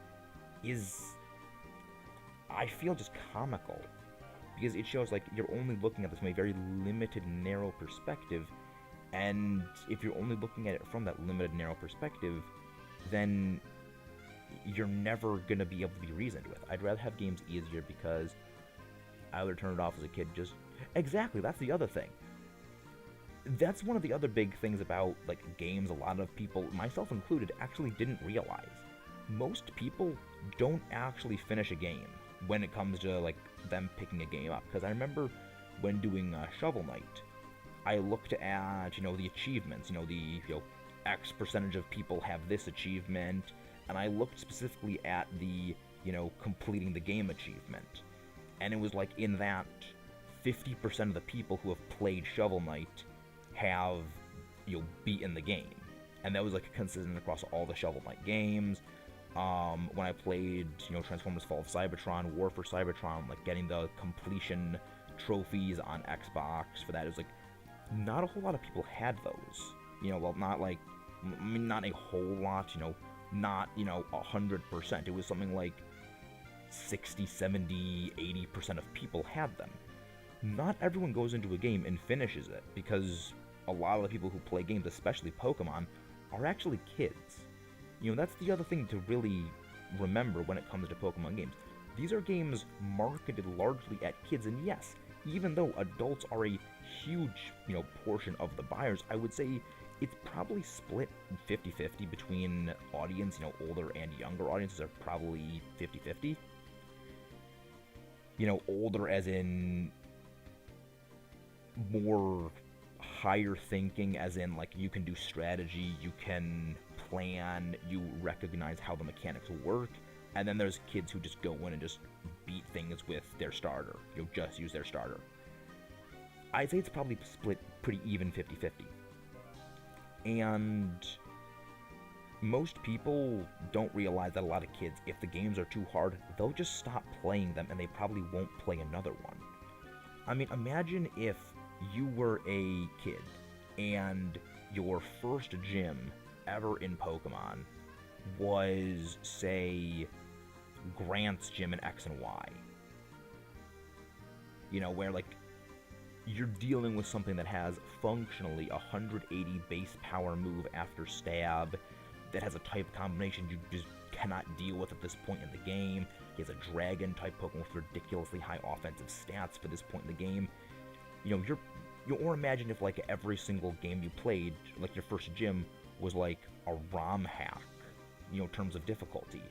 is, I feel, just comical, because it shows like you're only looking at this from a very limited, narrow perspective, and if you're only looking at it from that limited, narrow perspective, then you're never gonna be able to be reasoned with. I'd rather have games easier because I would have turned it off as a kid. Just exactly, that's the other thing. That's one of the other big things about, like, games. A lot of people, myself included, actually didn't realize. Most people don't actually finish a game when it comes to, like, them picking a game up. Because I remember when doing Shovel Knight, I looked at, you know, the achievements, you know, X percentage of people have this achievement, and I looked specifically at the, you know, completing the game achievement. And it was like, in that, 50% of the people who have played Shovel Knight have, you know, beaten the game. And that was like consistent across all the Shovel Knight games. When I played, you know, Transformers Fall of Cybertron, War for Cybertron, like getting the completion trophies on Xbox for that. It was like not a whole lot of people had those. Well, not like, I mean, not a whole lot. Not 100%. It was something like 60, 70, 80% of people had them. Not everyone goes into a game and finishes it, because a lot of the people who play games, especially Pokemon, are actually kids. That's the other thing to really remember when it comes to Pokemon games. These are games marketed largely at kids, and yes, even though adults are a huge, portion of the buyers, I would say it's probably split 50-50 between audience, older and younger audiences are probably 50-50. Older as in more higher thinking, as in like you can do strategy, you can plan, you recognize how the mechanics work, and then there's kids who just go in and just beat things with their starter, just use their starter. I'd say it's probably split pretty even 50-50. And most people don't realize that a lot of kids, if the games are too hard, they'll just stop playing them and they probably won't play another one. I mean, imagine if you were a kid and your first gym ever in Pokemon was, say, Grant's gym in X and Y. Where like you're dealing with something that has functionally 180 base power move after stab, that has a type combination you just cannot deal with at this point in the game. He has a dragon type Pokemon with ridiculously high offensive stats for this point in the game. Or imagine if like every single game you played, like your first gym, was like a ROM hack, in terms of difficulty.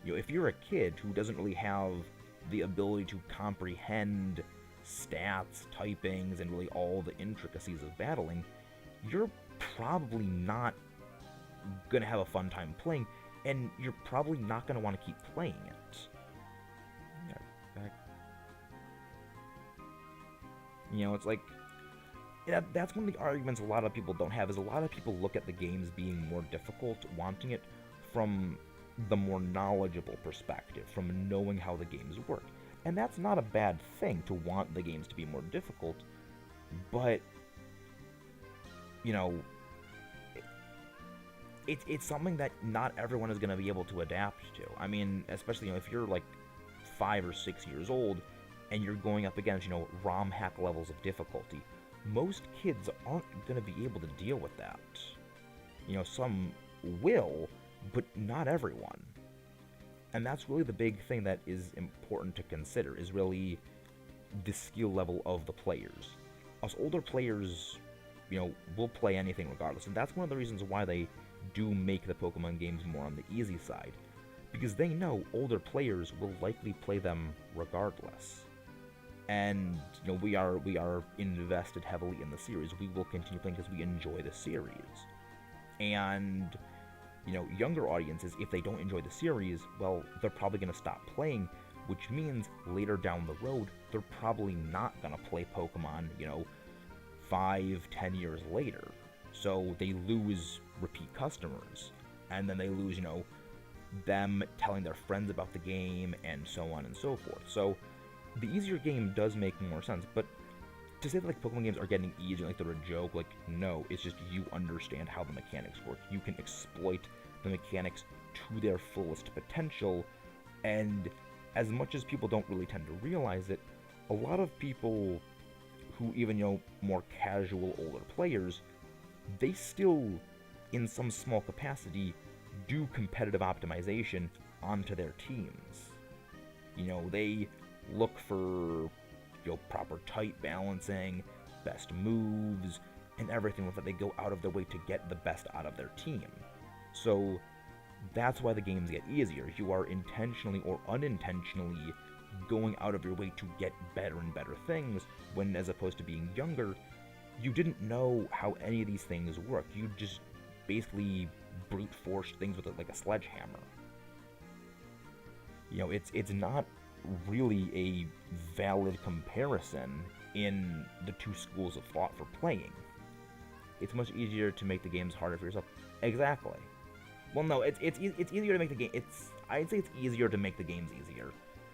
If you're a kid who doesn't really have the ability to comprehend stats, typings, and really all the intricacies of battling, you're probably not gonna have a fun time playing, and you're probably not gonna want to keep playing it. It's like, that's one of the arguments a lot of people don't have, is a lot of people look at the games being more difficult, wanting it from the more knowledgeable perspective, from knowing how the games work. And that's not a bad thing, to want the games to be more difficult, but, it's something that not everyone is going to be able to adapt to. I mean, especially, if you're like 5 or 6 years old, and you're going up against, ROM hack levels of difficulty, most kids aren't going to be able to deal with that. Some will, but not everyone. And that's really the big thing that is important to consider, is really the skill level of the players. Us older players, will play anything regardless, and that's one of the reasons why they do make the Pokemon games more on the easy side, because they know older players will likely play them regardless. And we are invested heavily in the series. We will continue playing because we enjoy the series. And younger audiences, if they don't enjoy the series, well, they're probably going to stop playing, which means later down the road, they're probably not going to play Pokemon, 5-10 years later. So they lose repeat customers, and then they lose, them telling their friends about the game, and so on and so forth. So the easier game does make more sense, but to say that like Pokemon games are getting easier, like they're a joke, like, no, it's just you understand how the mechanics work. You can exploit the mechanics to their fullest potential, and as much as people don't really tend to realize it, a lot of people who even, more casual older players, they still, in some small capacity, do competitive optimization onto their teams. They look for, proper type balancing, best moves, and everything with it. They go out of their way to get the best out of their team. So that's why the games get easier. You are intentionally or unintentionally going out of your way to get better and better things, when as opposed to being younger, you didn't know how any of these things work. You just basically brute forced things with it like a sledgehammer. It's not really a valid comparison in the two schools of thought for playing. It's much easier to make the games harder for yourself. Exactly. Well, no, it's easier to make the game. I'd say it's easier to make the games easier,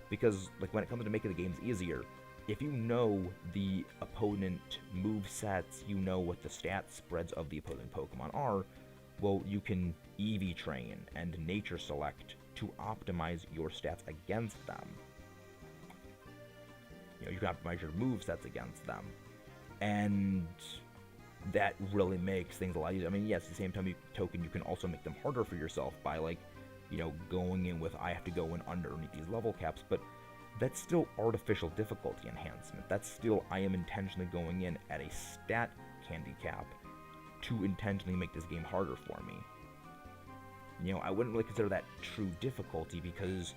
because like when it comes to making the games easier, if you know the opponent move sets, you know what the stat spreads of the opposing Pokemon are, well, you can EV train and nature select to optimize your stats against them. You can optimize your move sets against them. And that really makes things a lot easier. I mean, yes, at the same token, you can also make them harder for yourself by, like, going in with, I have to go in underneath these level caps, but that's still artificial difficulty enhancement. That's still, I am intentionally going in at a stat candy cap to intentionally make this game harder for me. I wouldn't really consider that true difficulty because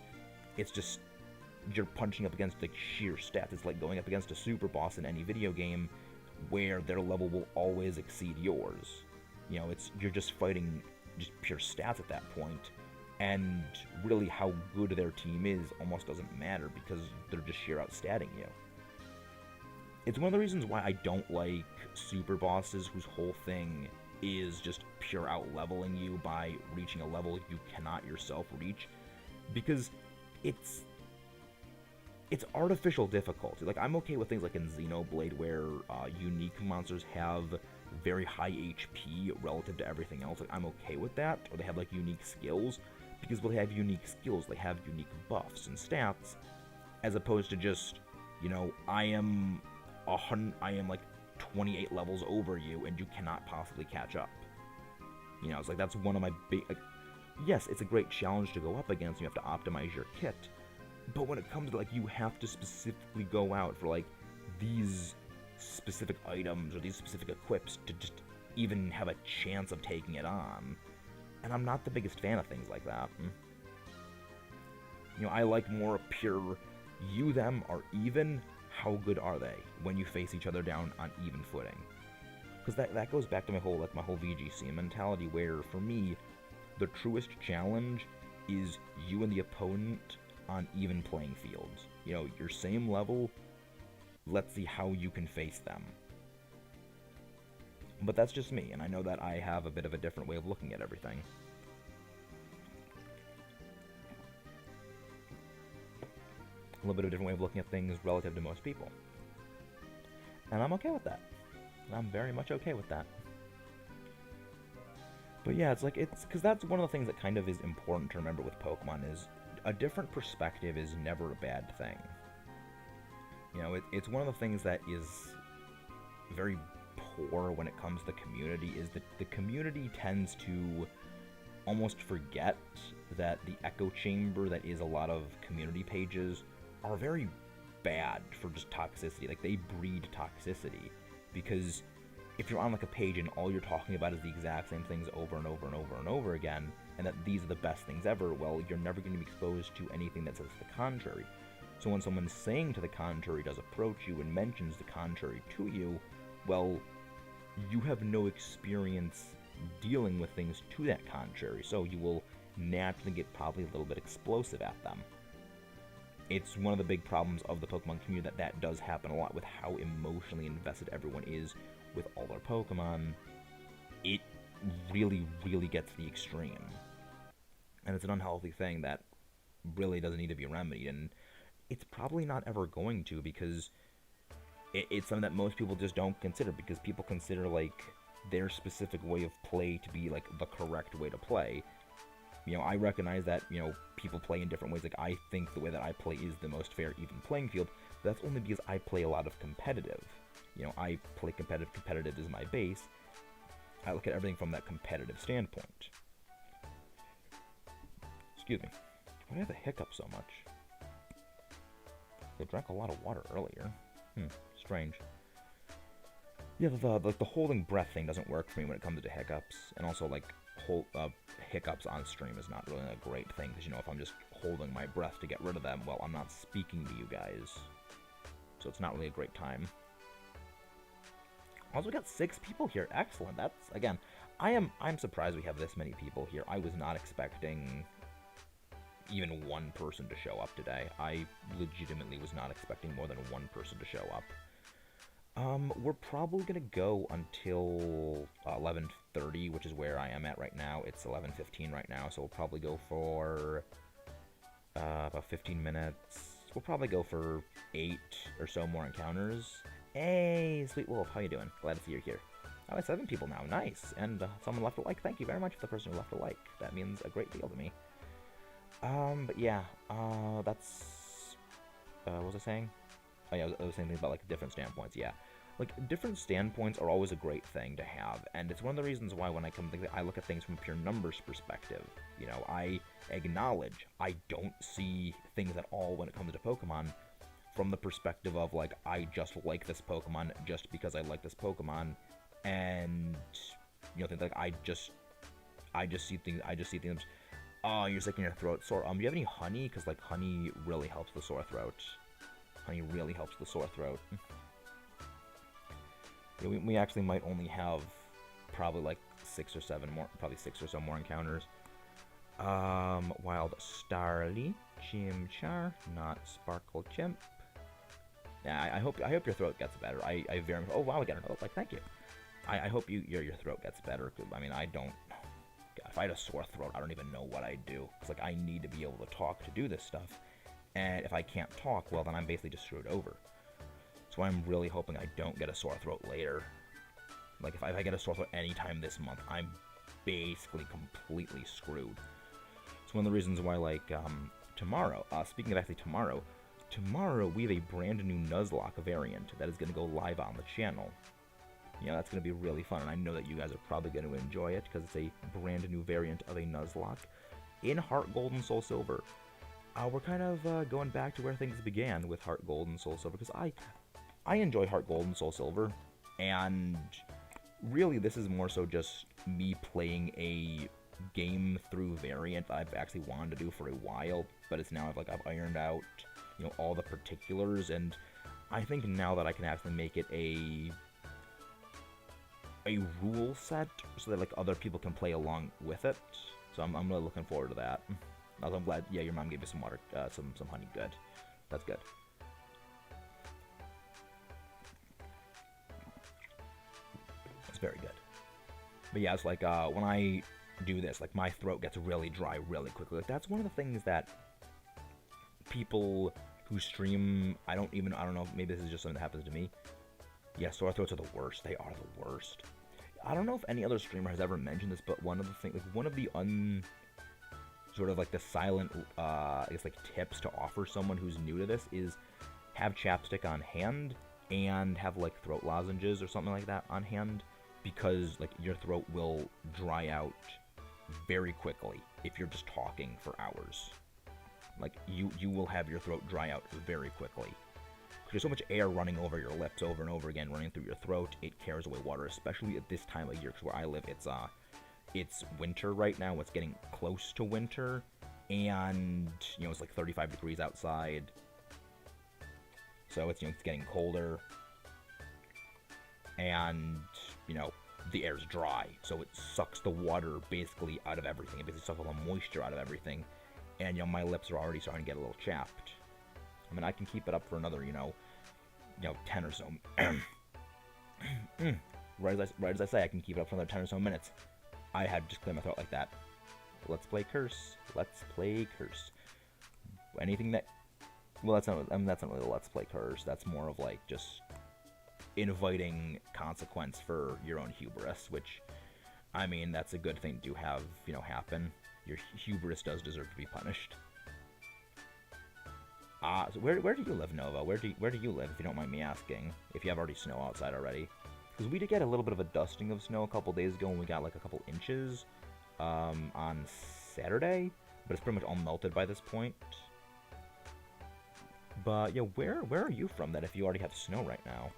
it's just, you're punching up against, like, sheer stats. It's like going up against a super boss in any video game where their level will always exceed yours. You're just fighting just pure stats at that point, and really how good their team is almost doesn't matter because they're just sheer outstatting you. It's one of the reasons why I don't like super bosses whose whole thing is just pure out-leveling you by reaching a level you cannot yourself reach, because it's artificial difficulty. Like, I'm okay with things like in Xenoblade where unique monsters have very high HP relative to everything else. Like, I'm okay with that. Or they have, like, unique skills, because when they have unique skills, they have unique buffs and stats, as opposed to just, I am like 28 levels over you and you cannot possibly catch up. It's like, that's one of my big, like, yes, it's a great challenge to go up against. You have to optimize your kit. But when it comes to, like, you have to specifically go out for, like, these specific items or these specific equips to just even have a chance of taking it on. And I'm not the biggest fan of things like that. I like more pure, you, them, are even, how good are they when you face each other down on even footing? Because that goes back to my whole VGC mentality, where, for me, the truest challenge is you and the opponent on even playing fields. Your same level, let's see how you can face them. But that's just me, and I know that I have a bit of a different way of looking at everything. A little bit of a different way of looking at things relative to most people. And I'm okay with that. I'm very much okay with that. But yeah, it's because that's one of the things that kind of is important to remember with Pokemon is a different perspective is never a bad thing. It's one of the things that is very poor when it comes to the community, is that the community tends to almost forget that the echo chamber that is a lot of community pages are very bad for just toxicity. Like, they breed toxicity, because if you're on, like, a page and all you're talking about is the exact same things over and over and over and over again, and that these are the best things ever, well, you're never going to be exposed to anything that says the contrary. So when someone saying to the contrary does approach you and mentions the contrary to you, well, you have no experience dealing with things to that contrary, so you will naturally get probably a little bit explosive at them. It's one of the big problems of the Pokemon community that does happen a lot with how emotionally invested everyone is with all their Pokemon. It really, really gets to the extreme. And it's an unhealthy thing that really doesn't need to be remedied, and it's probably not ever going to, because it's something that most people just don't consider, because people consider, like, their specific way of play to be, like, the correct way to play. I recognize that, people play in different ways. Like, I think the way that I play is the most fair, even playing field, but that's only because I play a lot of competitive. I play competitive. Competitive is my base. I look at everything from that competitive standpoint. Excuse me. Why do I have a hiccup so much? I drank a lot of water earlier. Strange. Yeah, the holding breath thing doesn't work for me when it comes to hiccups, and also, like, hiccups on stream is not really a great thing, because, if I'm just holding my breath to get rid of them, well, I'm not speaking to you guys, so it's not really a great time. Also, we got 6 people here. Excellent. That's, again, I'm surprised we have this many people here. I was not expecting even one person to show up today. I legitimately was not expecting more than one person to show up. We're probably gonna go until 11:30, which is where I am at right now. It's 11:15 right now, so we'll probably go for about 15 minutes, we'll probably go for 8 or so more encounters. Hey, Sweet Wolf, how you doing? Glad to see you're here. Oh, it's 7 people now. Nice. And someone left a like. Thank you very much for the person who left a like. That means a great deal to me. But yeah, that's... what was I saying? Oh, yeah, I was saying about, like, different standpoints, yeah. Like, different standpoints are always a great thing to have, and it's one of the reasons why when I come to think I look at things from a pure numbers perspective. You know, I acknowledge I don't see things at all when it comes to Pokemon from the perspective of, like, I just like this Pokemon just because I like this Pokemon, and, you know, things like, I just see things, oh, you're sick in your throat, sore, do you have any honey? Because, like, honey really helps the sore throat. Honey really helps the sore throat. Yeah, we actually might only have probably like 6 or 7 more, probably 6 or so more encounters. Wild Starly, Chimchar, not Sparkle Chimp. Yeah, I hope your throat gets better. I very much. Oh wow, I got another like. Thank you. I hope your throat gets better. Cause, I mean, I don't. If I had a sore throat, I don't even know what I'd do. It's like I need to be able to talk to do this stuff. And if I can't talk, well, then I'm basically just screwed over. So I'm really hoping I don't get a sore throat later. Like, if I get a sore throat anytime this month, I'm basically completely screwed. It's one of the reasons why, like, tomorrow, speaking of actually tomorrow we have a brand new Nuzlocke variant that is going to go live on the channel. You know, that's going to be really fun, and I know that you guys are probably going to enjoy it, because it's a brand new variant of a Nuzlocke in Heart Gold and Soul Silver. We're kind of going back to where things began with Heart Gold and Soul Silver, because I enjoy Heart Gold and Soul Silver, and really this is more so just me playing a game through variant I've actually wanted to do for a while, but it's now I've ironed out, you know, all the particulars, and I think now that I can actually make it a rule set so that like other people can play along with it. So I'm really looking forward to that. Also, I'm glad, yeah, your mom gave you some water, some honey. Good. That's good. It's very good. But yeah, it's like, when I do this, like, my throat gets really dry really quickly. Like, that's one of the things that people who stream, I don't know, maybe this is just something that happens to me. Yeah, sore throats are the worst. They are the worst. I don't know if any other streamer has ever mentioned this, but one of the things, like, one of the sort of like the silent, I guess, like, tips to offer someone who's new to this is have chapstick on hand and have, like, throat lozenges or something like that on hand, because, like, your throat will dry out very quickly if you're just talking for hours. Like, you will have your throat dry out very quickly. There's so much air running over your lips over and over again, running through your throat, it carries away water, especially at this time of year, because where I live, it's winter right now. It's getting close to winter, and, you know, it's like 35 degrees outside, so it's, you know, it's getting colder, and, you know, the air's dry, so it sucks the water basically out of everything. It basically sucks all the moisture out of everything, and, you know, my lips are already starting to get a little chapped. I mean, I can keep it up for another, you know, 10 or so. Right as I say, I can keep it up for another 10 or so minutes. I had to just clear my throat like that. Let's play Curse. Let's play Curse. Anything that... Well, that's not really a Let's Play Curse. That's more of, like, just inviting consequence for your own hubris, which, I mean, that's a good thing to have, you know, happen. Your hubris does deserve to be punished. So where do you live, Nova? Where do you live, if you don't mind me asking? If you have already snow outside already. Because we did get a little bit of a dusting of snow a couple days ago, and we got like a couple inches on Saturday, but it's pretty much all melted by this point. But yeah, where are you from that if you already have snow right now?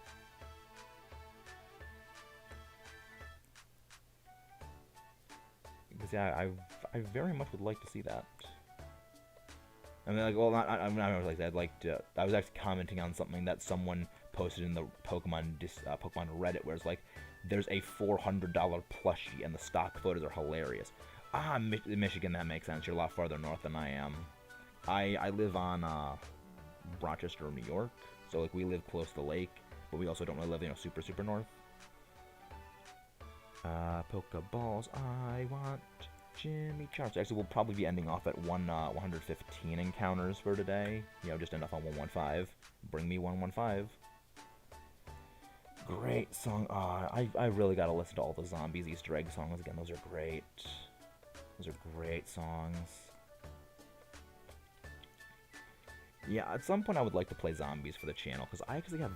Because yeah, I very much would like to see that. I mean, like, well, I'm not like that. I was actually commenting on something that someone posted in the Pokemon Reddit, where it's like, there's a $400 plushie, and the stock photos are hilarious. Michigan, that makes sense. You're a lot farther north than I am. I live on Rochester, New York, so like we live close to the lake, but we also don't really live, you know, super north. Pokeballs, I want Jimmy Charles. Actually, we'll probably be ending off at 115 encounters for today. You know, just end off on 115. Bring me 115. Great song. I really gotta listen to all the Zombies Easter egg songs again. Those are great. Those are great songs. Yeah, at some point I would like to play Zombies for the channel, because I actually have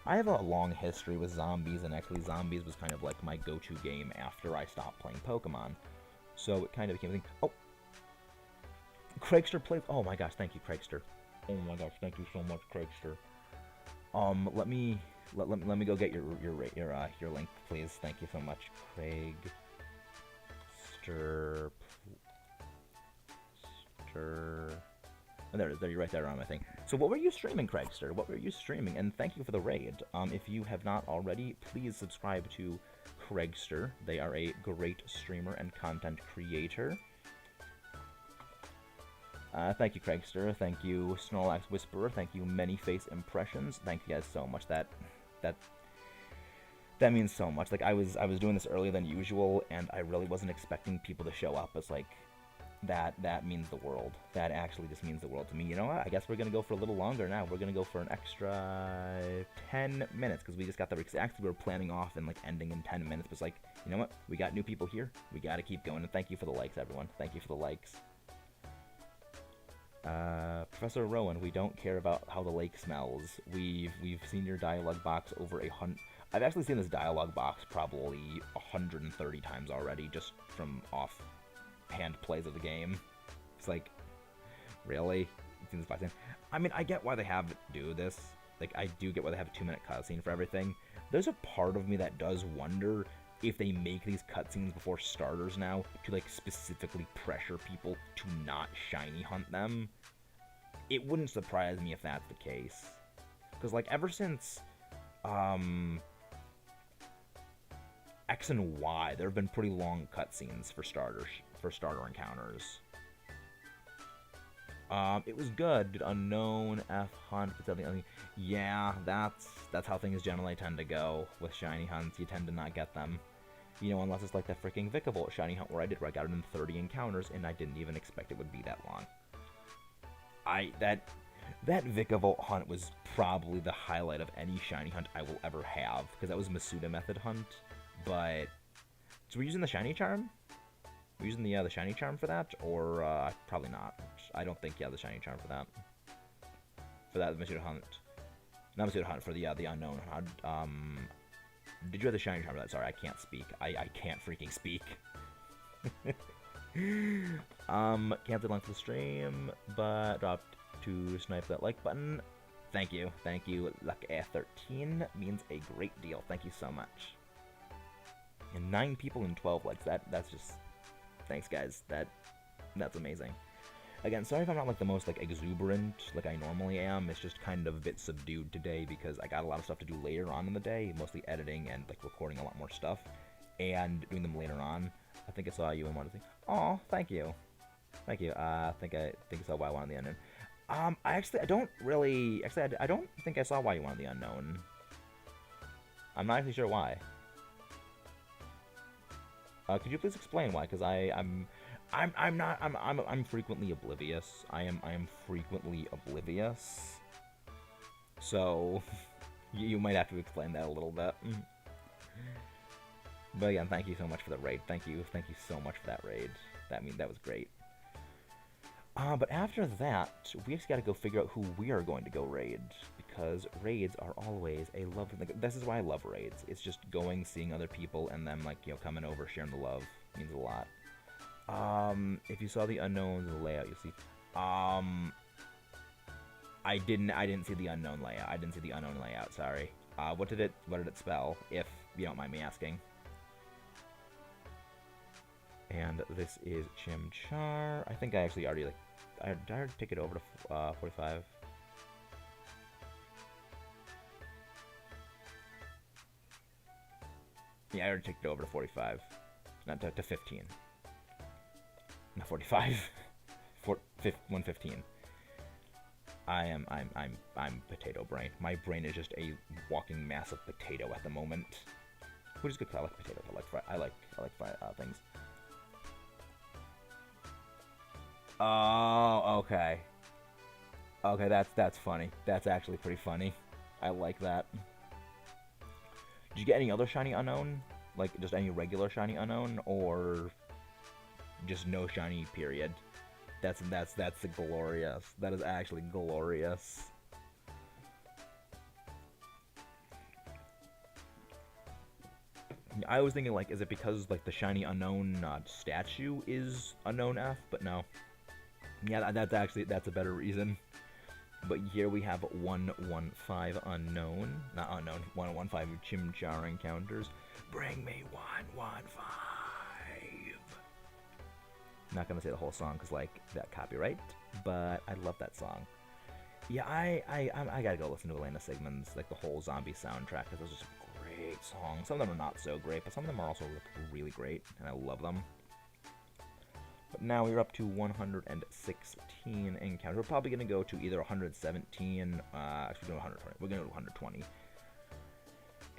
I have a long history with Zombies, and actually Zombies was kind of like my go-to game after I stopped playing Pokemon. So it kind of became a thing. Oh! Craigster plays... Oh my gosh, thank you, Craigster. Oh my gosh, thank you so much, Craigster. Let me go get your link, please. Thank you so much, Craigster. Oh, there it is. There, you're right there on my thing. So what were you streaming, Craigster? What were you streaming? And thank you for the raid. If you have not already, please subscribe to Craigster. They are a great streamer and content creator. Thank you, Craigster. Thank you, Snorlax Whisperer. Thank you, Many Face Impressions. Thank you guys so much. That means so much. Like I was doing this earlier than usual, and I really wasn't expecting people to show up. It's like that means the world. That actually just means the world to me. You know what? I guess we're gonna go for a little longer now. We're gonna go for an extra 10 minutes because we just got the actually we were planning off and like ending in 10 minutes. But it's like, you know what? We got new people here. We gotta keep going. And thank you for the likes, everyone. Thank you for the likes. Professor Rowan, we don't care about how the lake smells. We've seen your dialogue box over 100. I've actually seen this dialogue box probably 130 times already, just from offhand plays of the game. It's like, really? You've seen this box? I mean, I get why they have do this. Like, I do get why they have a 2-minute cutscene for everything. There's a part of me that does wonder if they make these cutscenes before starters now to like specifically pressure people to not shiny hunt them. It wouldn't surprise me if that's the case, because like ever since X and Y, there have been pretty long cutscenes for starter encounters. It was good. Unknown F hunt, but something. Yeah, that's how things generally tend to go with shiny hunts. You tend to not get them. You know, unless it's like that freaking Vikavolt shiny hunt where I got it in 30 encounters, and I didn't even expect it would be that long. That Vikavolt hunt was probably the highlight of any shiny hunt I will ever have, because that was Masuda method hunt. But so we're using the shiny charm. We're using the shiny charm for that, or probably not. I don't think the shiny charm for that. For that Masuda hunt, not Masuda hunt, for the unknown hunt. Did you have the shiny charm for that? Sorry, I can't speak. I can't freaking speak. Canceled length of the stream, but dropped to snipe that like button. Thank you. Thank you. Luck A13 means a great deal. Thank you so much. And 9 people and 12 likes. That's just... Thanks, guys. That's amazing. Again, sorry if I'm not like the most like exuberant like I normally am. It's just kind of a bit subdued today because I got a lot of stuff to do later on in the day, mostly editing and like recording a lot more stuff and doing them later on. I think I saw you in one of the things. Oh, thank you. Thank you. I think I saw why I wanted the unknown. I don't think I saw why you wanted the unknown. I'm not actually sure why. Could you please explain why? Because I'm frequently oblivious. I am frequently oblivious. So you might have to explain that a little bit. But again, thank you so much for the raid. Thank you so much for that raid. That was great. But after that, we just got to go figure out who we are going to go raid, because raids are always a lovely thing. This is why I love raids. It's just going, seeing other people, and them like coming over, sharing the love. Means a lot. If you saw the unknowns in the layout, you'll see. I didn't see the unknown layout. I didn't see the unknown layout. Sorry. What did it spell? If you don't mind me asking. And this is Chimchar. I think I actually already I already take it over to 45. Yeah, I already took it over to 45. Not to 15. Not 45. 115. I'm potato brain. My brain is just a walking mass of potato at the moment. Which is good because I like potatoes. I like fried things. Oh, okay. Okay, that's funny. That's actually pretty funny. I like that. Did you get any other shiny unknown? Like just any regular shiny unknown, or just no shiny period? That's glorious. That is actually glorious. I was thinking like, is it because like the shiny unknown statue is unknown F? But no. Yeah, that's a better reason. But here we have 115 unknown, not unknown, 115 Chimchar encounters. Bring me 115. Not gonna say the whole song because like that copyright, but I love that song. Yeah, I gotta go listen to Elena Sigmund's like the whole zombie soundtrack because those are some great songs. Some of them are not so great, but some of them are also really great, and I love them. But now we're up to 116 encounters. We're probably going to go to either 117, actually no, 120. We're going to go to 120.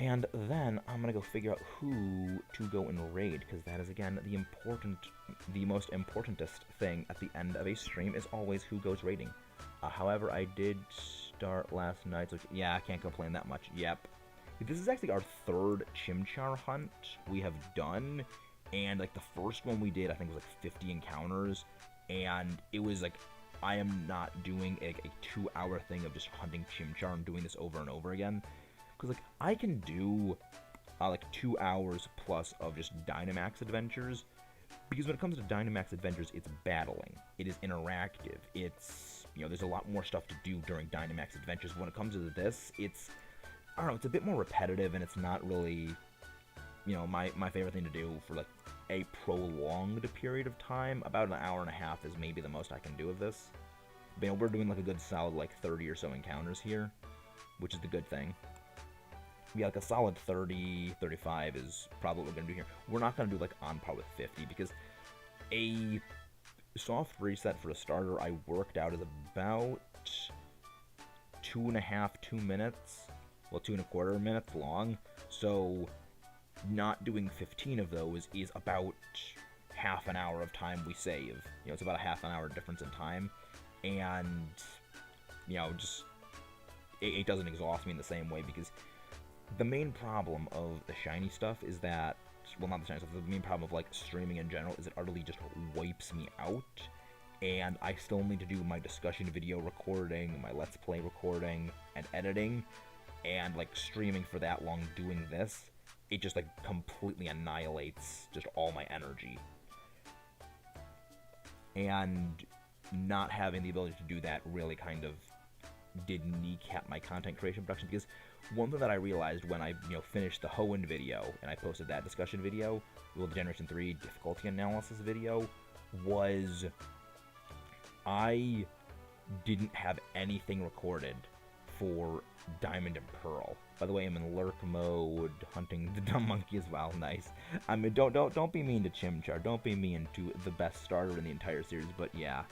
And then I'm going to go figure out who to go and raid, because that is, again, the most importantest thing at the end of a stream is always who goes raiding. However, I did start last night, so yeah, I can't complain that much. Yep. This is actually our third Chimchar hunt we have done. And like the first one we did, I think was like 50 encounters, and it was like, I am not doing a 2-hour thing of just hunting Chimchar and doing this over and over again, because like I can do like 2 hours plus of just Dynamax adventures, because when it comes to Dynamax adventures, it's battling, it is interactive, it's, you know, there's a lot more stuff to do during Dynamax adventures. But when it comes to this, it's, I don't know, it's a bit more repetitive, and it's not really, you know, my favorite thing to do for like a prolonged period of time. About an hour and a half is maybe the most I can do of this. But, you know, we're doing like a good solid like 30 or so encounters here, which is the good thing. Yeah, like a solid 30, 35 is probably what we're going to do here. We're not going to do like on par with 50, because a soft reset for a starter I worked out is about 2 minutes, well, 2.25 minutes long. So not doing 15 of those is about half an hour of time we save. You know, it's about a half an hour difference in time, and, you know, just, it doesn't exhaust me in the same way, because the main problem of the shiny stuff is that, well, not the shiny stuff, the main problem of, like, streaming in general is it utterly just wipes me out, and I still need to do my discussion video recording, my Let's Play recording, and editing, and, like, streaming for that long doing this, it just like completely annihilates just all my energy. And not having the ability to do that really kind of did kneecap my content creation production, because one thing that I realized when I, you know, finished the Hoenn video and I posted that discussion video, well, the Generation 3 difficulty analysis video, was I didn't have anything recorded for Diamond and Pearl. By the way, I'm in lurk mode, hunting the dumb monkey as well. Nice. I mean, don't be mean to Chimchar. Don't be mean to the best starter in the entire series. But yeah,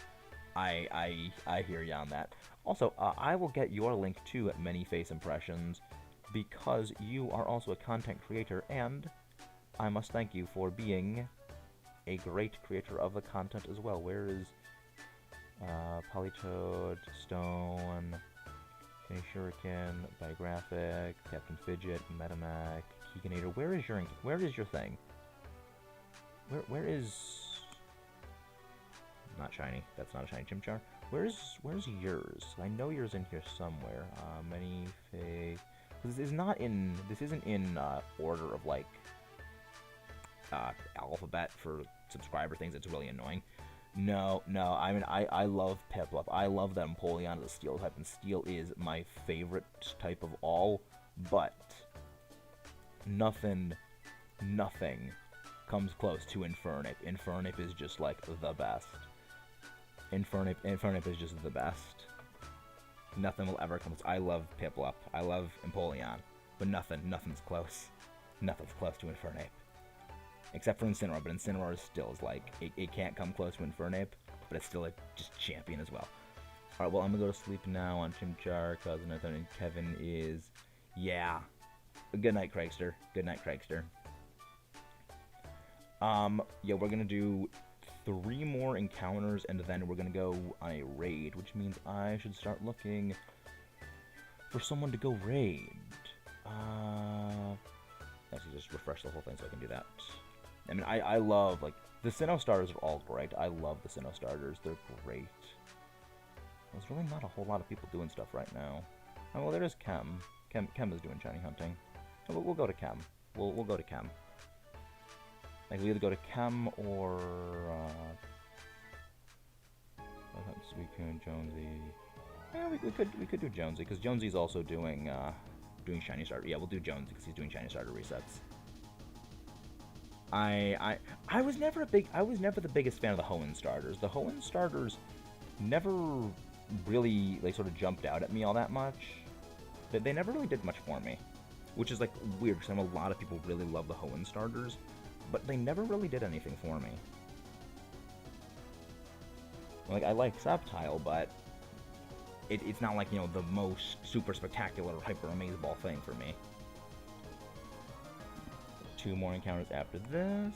I hear you on that. Also, I will get your link to Many Face Impressions, because you are also a content creator, and I must thank you for being a great creator of the content as well. Where is Polytoad, Stone, Shuriken, Biographic, Captain Fidget, Metamac, Keeganator? Where is your thing? Where is, not shiny. That's not a shiny Chimchar. Where's yours? I know yours in here somewhere. Many face. This isn't in order of like alphabet for subscriber things. It's really annoying. No, I mean, I love Piplup. I love that Empoleon is a Steel type, and Steel is my favorite type of all, but nothing comes close to Infernape. Infernape is just, like, the best. Infernape is just the best. Nothing will ever come close. I love Piplup. I love Empoleon, but nothing's close. Nothing's close to Infernape. Except for Incineroar, but Incineroar still is like, it can't come close to Infernape, but it's still a just champion as well. Alright, well, I'm gonna go to sleep now on Chimchar, Cousin Nathan, and Kevin is, yeah. Good night, Craigster. Good night, Craigster. Yeah, we're gonna do 3 more encounters, and then we're gonna go on a raid, which means I should start looking for someone to go raid. Actually, just refresh the whole thing so I can do that. I mean, I love, like, the Sinnoh starters are all great. I love the Sinnoh starters. They're great. There's really not a whole lot of people doing stuff right now. Oh, well, there is Chem. Chem is doing shiny hunting. Oh, we'll go to Chem. We'll go to Chem. Like, we either go to Chem or, Suicune, Jonesy. Yeah, we could do Jonesy, because Jonesy's also doing shiny starter. Yeah, we'll do Jonesy because he's doing shiny starter resets. I was never the biggest fan of the Hoenn starters. The Hoenn starters never really, like, sort of jumped out at me all that much. They never really did much for me, which is, like, weird because I know a lot of people really love the Hoenn starters, but they never really did anything for me. Like, I like Subtile, but it's not like, you know, the most super spectacular, hyper amazeball thing for me. 2 more encounters after this.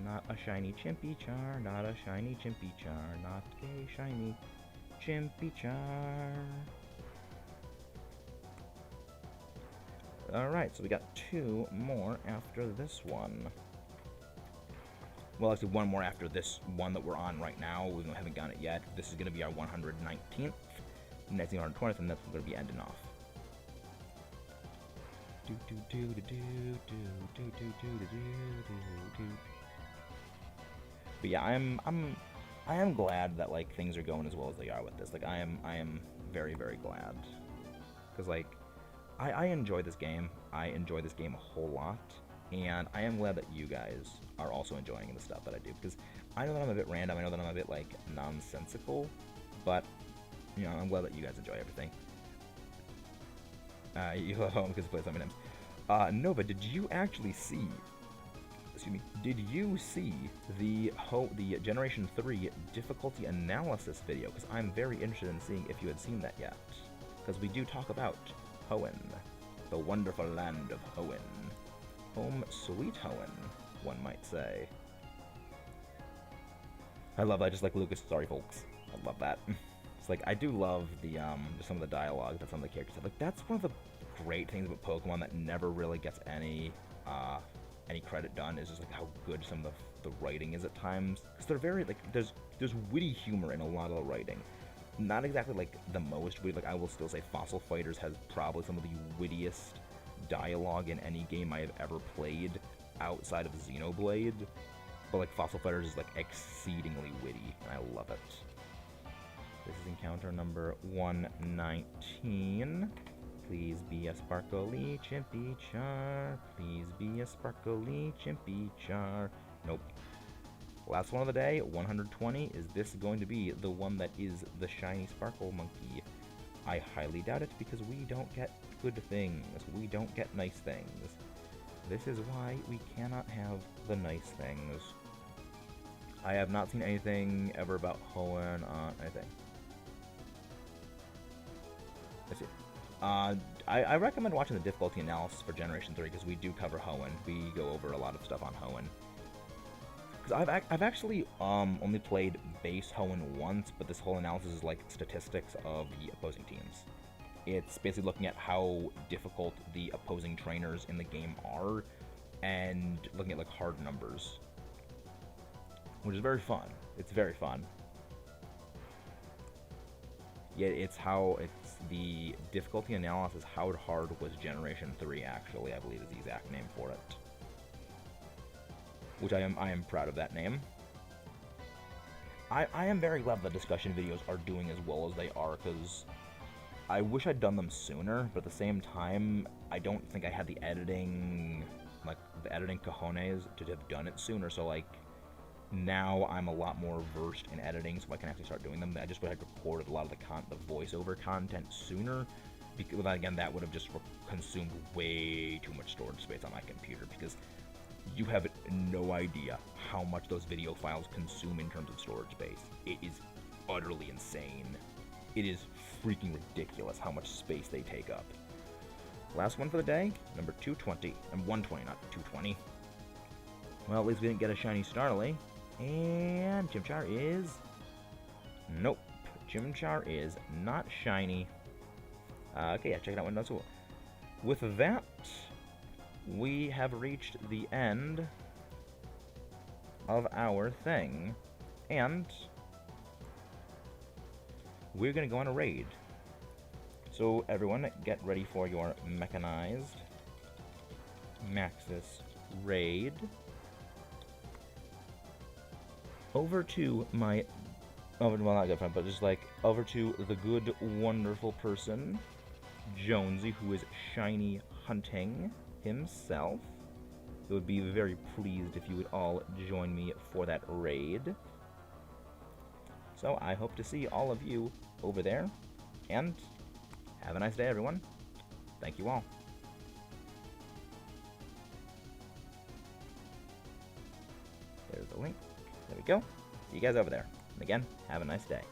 Not a shiny Chimpichar, not a shiny Chimpichar, not a shiny Chimpichar. Alright, so we got 2 more after this one. Well, actually, 1 more after this one that we're on right now. We haven't gotten it yet. This is going to be our 119th. Next 120th, and that's going to be ending off. But yeah, I am glad that, like, things are going as well as they are with this. Like, I am very, very glad. Because, like, I enjoy this game. I enjoy this game a whole lot. And I am glad that you guys are also enjoying the stuff that I do. Because I know that I'm a bit random. I know that I'm a bit, like, nonsensical. But, you know, I'm glad that you guys enjoy everything. You love home because it plays so many times. Nova, did you actually see... Excuse me. Did you see the Generation 3 difficulty analysis video? Because I'm very interested in seeing if you had seen that yet. Because we do talk about Hoenn. The wonderful land of Hoenn. Home sweet Hoenn, one might say. I love that, just like Lucas. Sorry, folks. I love that. It's like, I do love the, just some of the dialogue that some of the characters have. Like, that's one of the great things about Pokemon that never really gets any credit done, is just, like, how good some of the writing is at times. Because they're very, like, there's witty humor in a lot of the writing. Not exactly, like, the most witty. Like, I will still say Fossil Fighters has probably some of the wittiest dialogue in any game I have ever played outside of Xenoblade. But, like, Fossil Fighters is, like, exceedingly witty, and I love it. This is encounter number 119. Please be a sparkly Chimpichar. Please be a sparkly Chimpichar. Nope. Last one of the day, 120. Is this going to be the one that is the shiny Sparkle Monkey? I highly doubt it, because we don't get good things. We don't get nice things. This is why we cannot have the nice things. I have not seen anything ever about Hoenn on anything. Let's see. I recommend watching the difficulty analysis for Generation 3, because we do cover Hoenn. We go over a lot of stuff on Hoenn. Because I've actually only played base Hoenn once, but this whole analysis is like statistics of the opposing teams. It's basically looking at how difficult the opposing trainers in the game are, and looking at, like, hard numbers. Which is very fun. It's very fun. Yeah, it's the difficulty analysis, how hard was Generation 3 actually, I believe is the exact name for it. Which I am proud of that name. I am very glad the discussion videos are doing as well as they are, because I wish I'd done them sooner, but at the same time, I don't think I had the editing, like, the editing cojones to have done it sooner, so, like, now I'm a lot more versed in editing, so I can actually start doing them. I just would have recorded a lot of the voiceover content sooner, because, again, that would have just consumed way too much storage space on my computer, because you have no idea how much those video files consume in terms of storage space. It is utterly insane. It is freaking ridiculous how much space they take up. Last one for the day, number 220. And 120, not 220. Well, at least we didn't get a shiny Starly. And Chimchar is... Nope. Chimchar is not shiny. Okay, yeah, check it out when that's cool. With that, we have reached the end of our thing. And we're going to go on a raid. So everyone, get ready for your mechanized Maxis raid. Over to my, well, not good friend, but just like over to the good, wonderful person, Jonesy, who is shiny hunting himself. I would be very pleased if you would all join me for that raid. So I hope to see all of you over there, and have a nice day, everyone. Thank you all. There's the link. There we go. See you guys over there. And again, have a nice day.